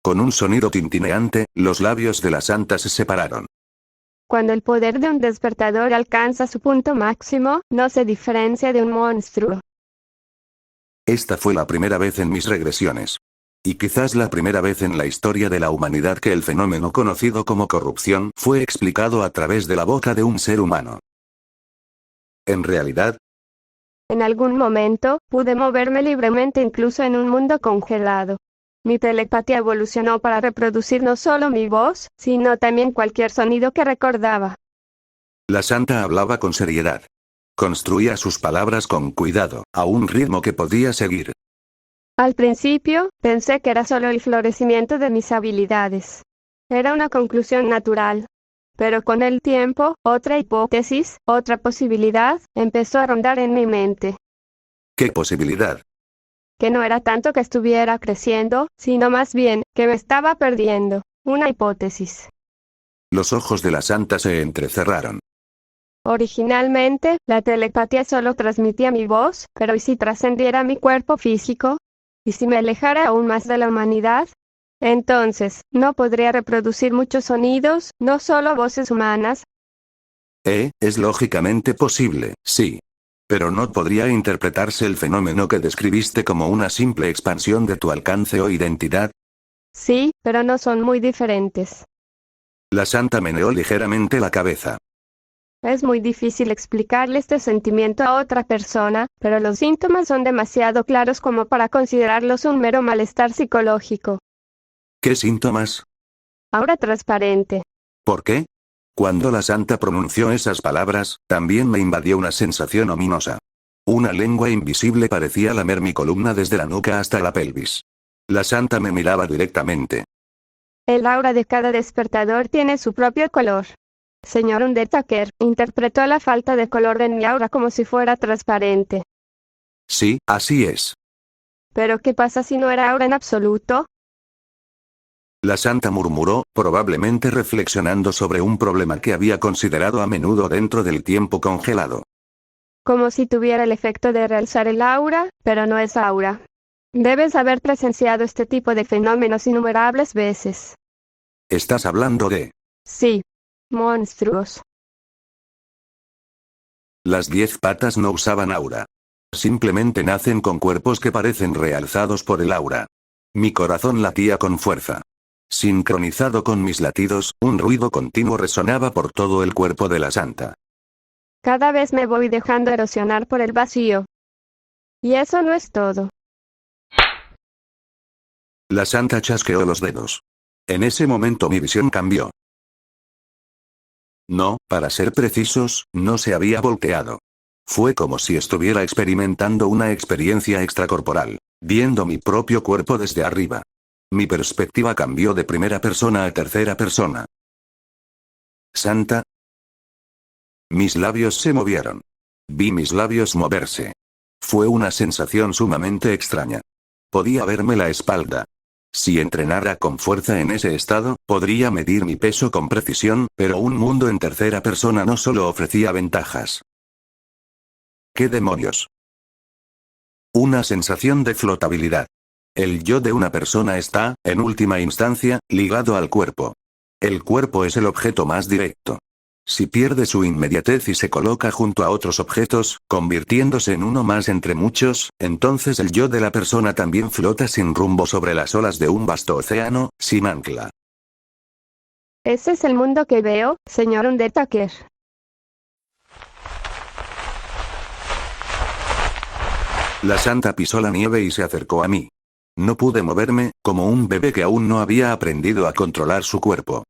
A: Con un sonido tintineante, los labios de la santa se separaron.
B: Cuando el poder de un despertador alcanza su punto máximo, no se diferencia de un monstruo.
A: Esta fue la primera vez en mis regresiones. Y quizás la primera vez en la historia de la humanidad que el fenómeno conocido como corrupción fue explicado a través de la boca de un ser humano. En realidad,
B: en algún momento, pude moverme libremente incluso en un mundo congelado. Mi telepatía evolucionó para reproducir no solo mi voz, sino también cualquier sonido que recordaba.
A: La santa hablaba con seriedad. Construía sus palabras con cuidado, a un ritmo que podía seguir.
B: Al principio, pensé que era solo el florecimiento de mis habilidades. Era una conclusión natural. Pero con el tiempo, otra hipótesis, otra posibilidad, empezó a rondar en mi mente.
A: ¿Qué posibilidad?
B: Que no era tanto que estuviera creciendo, sino más bien, que me estaba perdiendo. Una hipótesis.
A: Los ojos de la santa se entrecerraron.
B: Originalmente, la telepatía solo transmitía mi voz, pero ¿y si trascendiera mi cuerpo físico? ¿Y si me alejara aún más de la humanidad? Entonces, ¿no podría reproducir muchos sonidos, no solo voces humanas?
A: Es lógicamente posible, sí. Pero no podría interpretarse el fenómeno que describiste como una simple expansión de tu alcance o identidad.
B: Sí, pero no son muy diferentes.
A: La santa meneó ligeramente la cabeza.
B: Es muy difícil explicarle este sentimiento a otra persona, pero los síntomas son demasiado claros como para considerarlos un mero malestar psicológico.
A: ¿Qué síntomas?
B: Aura transparente.
A: ¿Por qué? Cuando la santa pronunció esas palabras, también me invadió una sensación ominosa. Una lengua invisible parecía lamer mi columna desde la nuca hasta la pelvis. La santa me miraba directamente.
B: El aura de cada despertador tiene su propio color. Señor Undertaker, interpretó la falta de color de mi aura como si fuera transparente.
A: Sí, así es.
B: ¿Pero qué pasa si no era aura en absoluto?
A: La santa murmuró, probablemente reflexionando sobre un problema que había considerado a menudo dentro del tiempo congelado.
B: Como si tuviera el efecto de realzar el aura, pero no es aura. Debes haber presenciado este tipo de fenómenos innumerables veces.
A: ¿Estás hablando de?
B: Sí. Monstruos.
A: Las 10 patas no usaban aura. Simplemente nacen con cuerpos que parecen realzados por el aura. Mi corazón latía con fuerza. Sincronizado con mis latidos, un ruido continuo resonaba por todo el cuerpo de la santa.
B: Cada vez me voy dejando erosionar por el vacío. Y eso no es todo.
A: La santa chasqueó los dedos. En ese momento mi visión cambió. No, para ser precisos, no se había volteado. Fue como si estuviera experimentando una experiencia extracorporal, viendo mi propio cuerpo desde arriba. Mi perspectiva cambió de primera persona a tercera persona. Santa. Mis labios se movieron. Vi mis labios moverse. Fue una sensación sumamente extraña. Podía verme la espalda. Si entrenara con fuerza en ese estado, podría medir mi peso con precisión, pero un mundo en tercera persona no solo ofrecía ventajas. ¿Qué demonios? Una sensación de flotabilidad. El yo de una persona está, en última instancia, ligado al cuerpo. El cuerpo es el objeto más directo. Si pierde su inmediatez y se coloca junto a otros objetos, convirtiéndose en uno más entre muchos, entonces el yo de la persona también flota sin rumbo sobre las olas de un vasto océano, sin ancla.
B: Ese es el mundo que veo, señor Undertaker.
A: La santa pisó la nieve y se acercó a mí. No pude moverme, como un bebé que aún no había aprendido a controlar su cuerpo.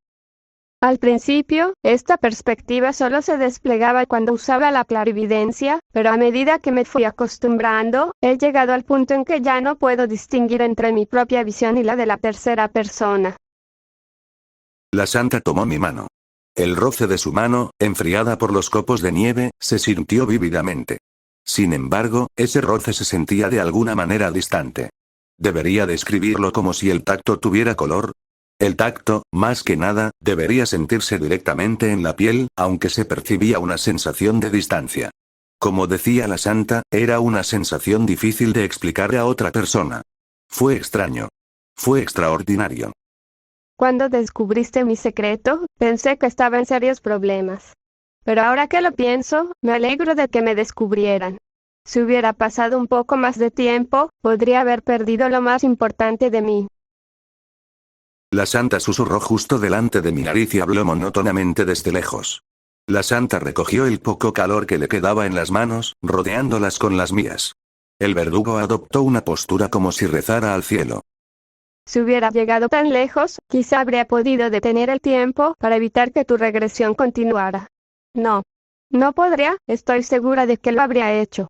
B: Al principio, esta perspectiva solo se desplegaba cuando usaba la clarividencia, pero a medida que me fui acostumbrando, he llegado al punto en que ya no puedo distinguir entre mi propia visión y la de la tercera persona.
A: La santa tomó mi mano. El roce de su mano, enfriada por los copos de nieve, se sintió vívidamente. Sin embargo, ese roce se sentía de alguna manera distante. ¿Debería describirlo como si el tacto tuviera color? El tacto, más que nada, debería sentirse directamente en la piel, aunque se percibía una sensación de distancia. Como decía la santa, era una sensación difícil de explicar a otra persona. Fue extraño. Fue extraordinario.
B: Cuando descubriste mi secreto, pensé que estaba en serios problemas. Pero ahora que lo pienso, me alegro de que me descubrieran. Si hubiera pasado un poco más de tiempo, podría haber perdido lo más importante de mí.
A: La santa susurró justo delante de mi nariz y habló monótonamente desde lejos. La santa recogió el poco calor que le quedaba en las manos, rodeándolas con las mías. El verdugo adoptó una postura como si rezara al cielo.
B: Si hubiera llegado tan lejos, quizá habría podido detener el tiempo para evitar que tu regresión continuara. No. No podría, estoy segura de que lo habría hecho.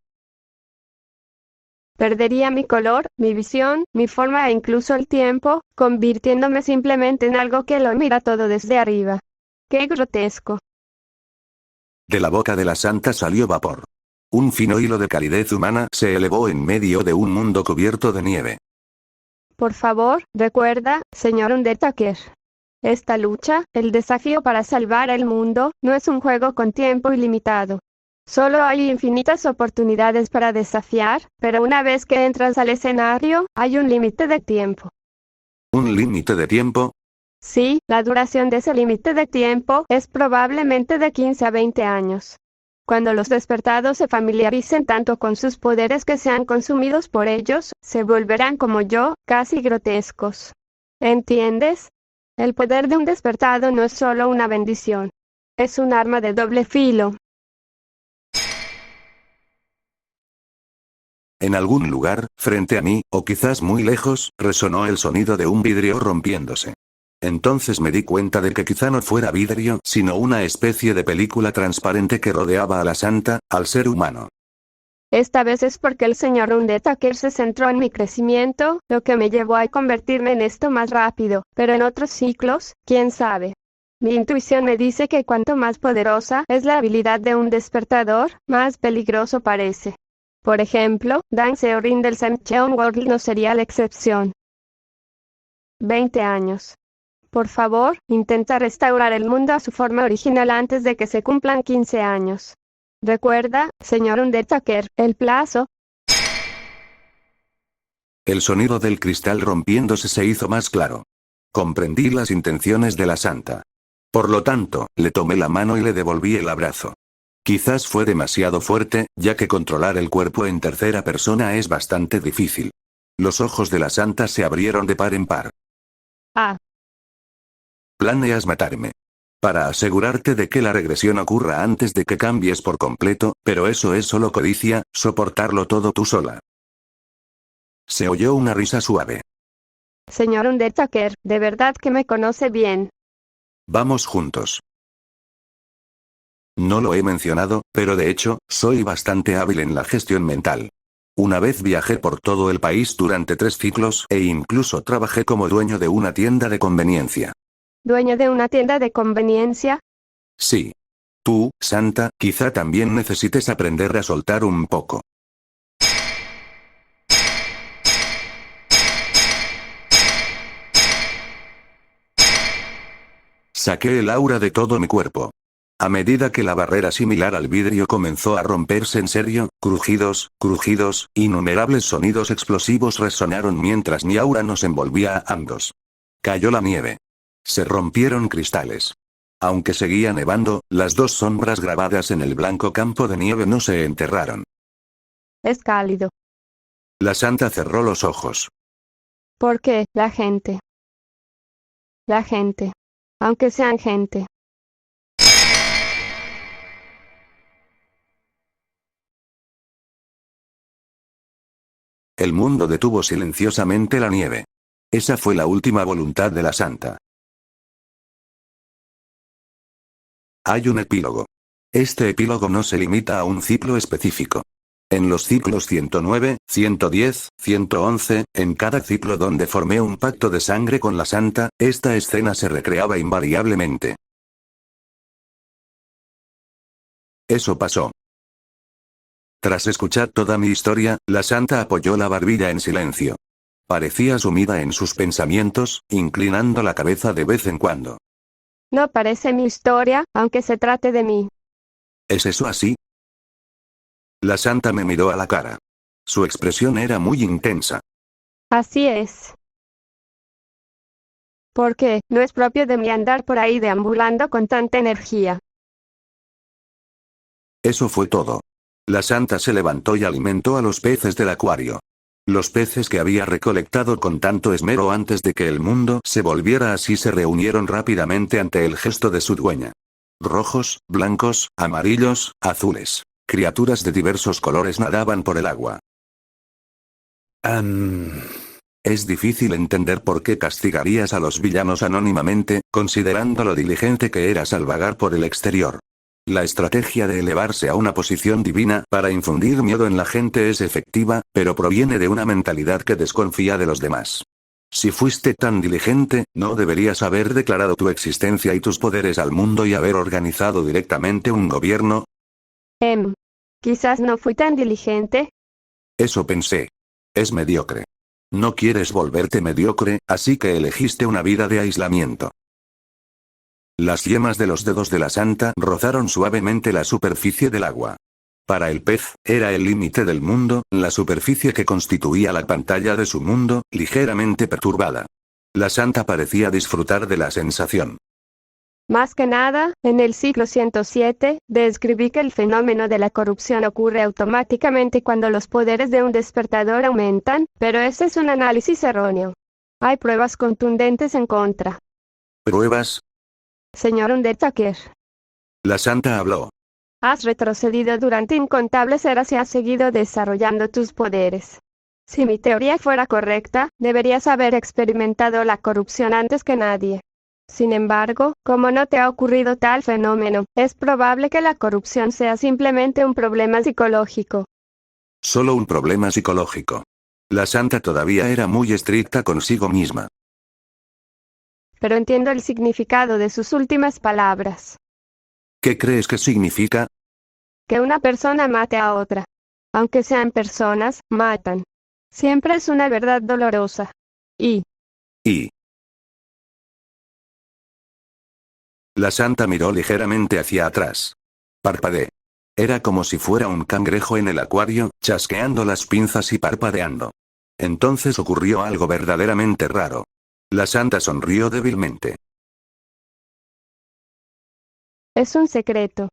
B: Perdería mi color, mi visión, mi forma e incluso el tiempo, convirtiéndome simplemente en algo que lo mira todo desde arriba. ¡Qué grotesco!
A: De la boca de la santa salió vapor. Un fino hilo de calidez humana se elevó en medio de un mundo cubierto de nieve.
B: Por favor, recuerda, señor Undertaker. Esta lucha, el desafío para salvar el mundo, no es un juego con tiempo ilimitado. Solo hay infinitas oportunidades para desafiar, pero una vez que entras al escenario, hay un límite de tiempo.
A: ¿Un límite de tiempo?
B: Sí, la duración de ese límite de tiempo es probablemente de 15 a 20 años. Cuando los despertados se familiaricen tanto con sus poderes que sean consumidos por ellos, se volverán como yo, casi grotescos. ¿Entiendes? El poder de un despertado no es solo una bendición. Es un arma de doble filo.
A: En algún lugar, frente a mí, o quizás muy lejos, resonó el sonido de un vidrio rompiéndose. Entonces me di cuenta de que quizá no fuera vidrio, sino una especie de película transparente que rodeaba a la santa, al ser humano.
B: Esta vez es porque el señor Undertaker se centró en mi crecimiento, lo que me llevó a convertirme en esto más rápido, pero en otros ciclos, quién sabe. Mi intuición me dice que cuanto más poderosa es la habilidad de un despertador, más peligroso parece. Por ejemplo, Dan Seorin del Samcheon World no sería la excepción. 20 años. Por favor, intenta restaurar el mundo a su forma original antes de que se cumplan 15 años. Recuerda, señor Undertaker, el plazo.
A: El sonido del cristal rompiéndose se hizo más claro. Comprendí las intenciones de la santa. Por lo tanto, le tomé la mano y le devolví el abrazo. Quizás fue demasiado fuerte, ya que controlar el cuerpo en tercera persona es bastante difícil. Los ojos de la santa se abrieron de par en par.
B: Ah.
A: Planeas matarme. Para asegurarte de que la regresión ocurra antes de que cambies por completo, pero eso es solo codicia, soportarlo todo tú sola. Se oyó una risa suave.
B: Señor Undertaker, de verdad que me conoce bien.
A: Vamos juntos. No lo he mencionado, pero de hecho, soy bastante hábil en la gestión mental. Una vez viajé por todo el país durante 3 ciclos e incluso trabajé como dueño de una tienda de conveniencia.
B: ¿Dueño de una tienda de conveniencia?
A: Sí. Tú, Santa, quizá también necesites aprender a soltar un poco. Saqué el aura de todo mi cuerpo. A medida que la barrera similar al vidrio comenzó a romperse en serio, crujidos, innumerables sonidos explosivos resonaron mientras mi aura nos envolvía a ambos. Cayó la nieve. Se rompieron cristales. Aunque seguía nevando, las 2 sombras grabadas en el blanco campo de nieve no se enterraron.
B: Es cálido.
A: La santa cerró los ojos.
B: ¿Por qué, la gente? La gente. Aunque sean gente.
A: El mundo detuvo silenciosamente la nieve. Esa fue la última voluntad de la santa. Hay un epílogo. Este epílogo no se limita a un ciclo específico. En los ciclos 109, 110, 111, en cada ciclo donde formé un pacto de sangre con la santa, esta escena se recreaba invariablemente. Eso pasó. Tras escuchar toda mi historia, la santa apoyó la barbilla en silencio. Parecía sumida en sus pensamientos, inclinando la cabeza de vez en cuando.
B: No parece mi historia, aunque se trate de mí.
A: ¿Es eso así? La santa me miró a la cara. Su expresión era muy intensa.
B: Así es. Porque, no es propio de mí andar por ahí deambulando con tanta energía.
A: Eso fue todo. La santa se levantó y alimentó a los peces del acuario. Los peces que había recolectado con tanto esmero antes de que el mundo se volviera así se reunieron rápidamente ante el gesto de su dueña. Rojos, blancos, amarillos, azules. Criaturas de diversos colores nadaban por el agua. Es difícil entender por qué castigarías a los villanos anónimamente, considerando lo diligente que eras al vagar por el exterior. La estrategia de elevarse a una posición divina para infundir miedo en la gente es efectiva, pero proviene de una mentalidad que desconfía de los demás. Si fuiste tan diligente, ¿no deberías haber declarado tu existencia y tus poderes al mundo y haber organizado directamente un gobierno?
B: Quizás no fui tan diligente.
A: Eso pensé. Es mediocre. No quieres volverte mediocre, así que elegiste una vida de aislamiento. Las yemas de los dedos de la santa rozaron suavemente la superficie del agua. Para el pez, era el límite del mundo, la superficie que constituía la pantalla de su mundo, ligeramente perturbada. La santa parecía disfrutar de la sensación.
B: Más que nada, en el siglo 107, describí que el fenómeno de la corrupción ocurre automáticamente cuando los poderes de un despertador aumentan, pero ese es un análisis erróneo. Hay pruebas contundentes en contra.
A: ¿Pruebas?
B: Señor Undertaker,
A: La santa habló.
B: has retrocedido durante incontables eras y has seguido desarrollando tus poderes. Si mi teoría fuera correcta, deberías haber experimentado la corrupción antes que nadie. Sin embargo, como no te ha ocurrido tal fenómeno, es probable que la corrupción sea simplemente un problema psicológico.
A: Solo un problema psicológico. La santa todavía era muy estricta consigo misma.
B: Pero entiendo el significado de sus últimas palabras.
A: ¿Qué crees que significa?
B: Que una persona mate a otra. Aunque sean personas, matan. Siempre es una verdad dolorosa. Y
A: La santa miró ligeramente hacia atrás. Parpadeé. Era como si fuera un cangrejo en el acuario, chasqueando las pinzas y parpadeando. Entonces ocurrió algo verdaderamente raro. La santa sonrió débilmente.
B: es un secreto.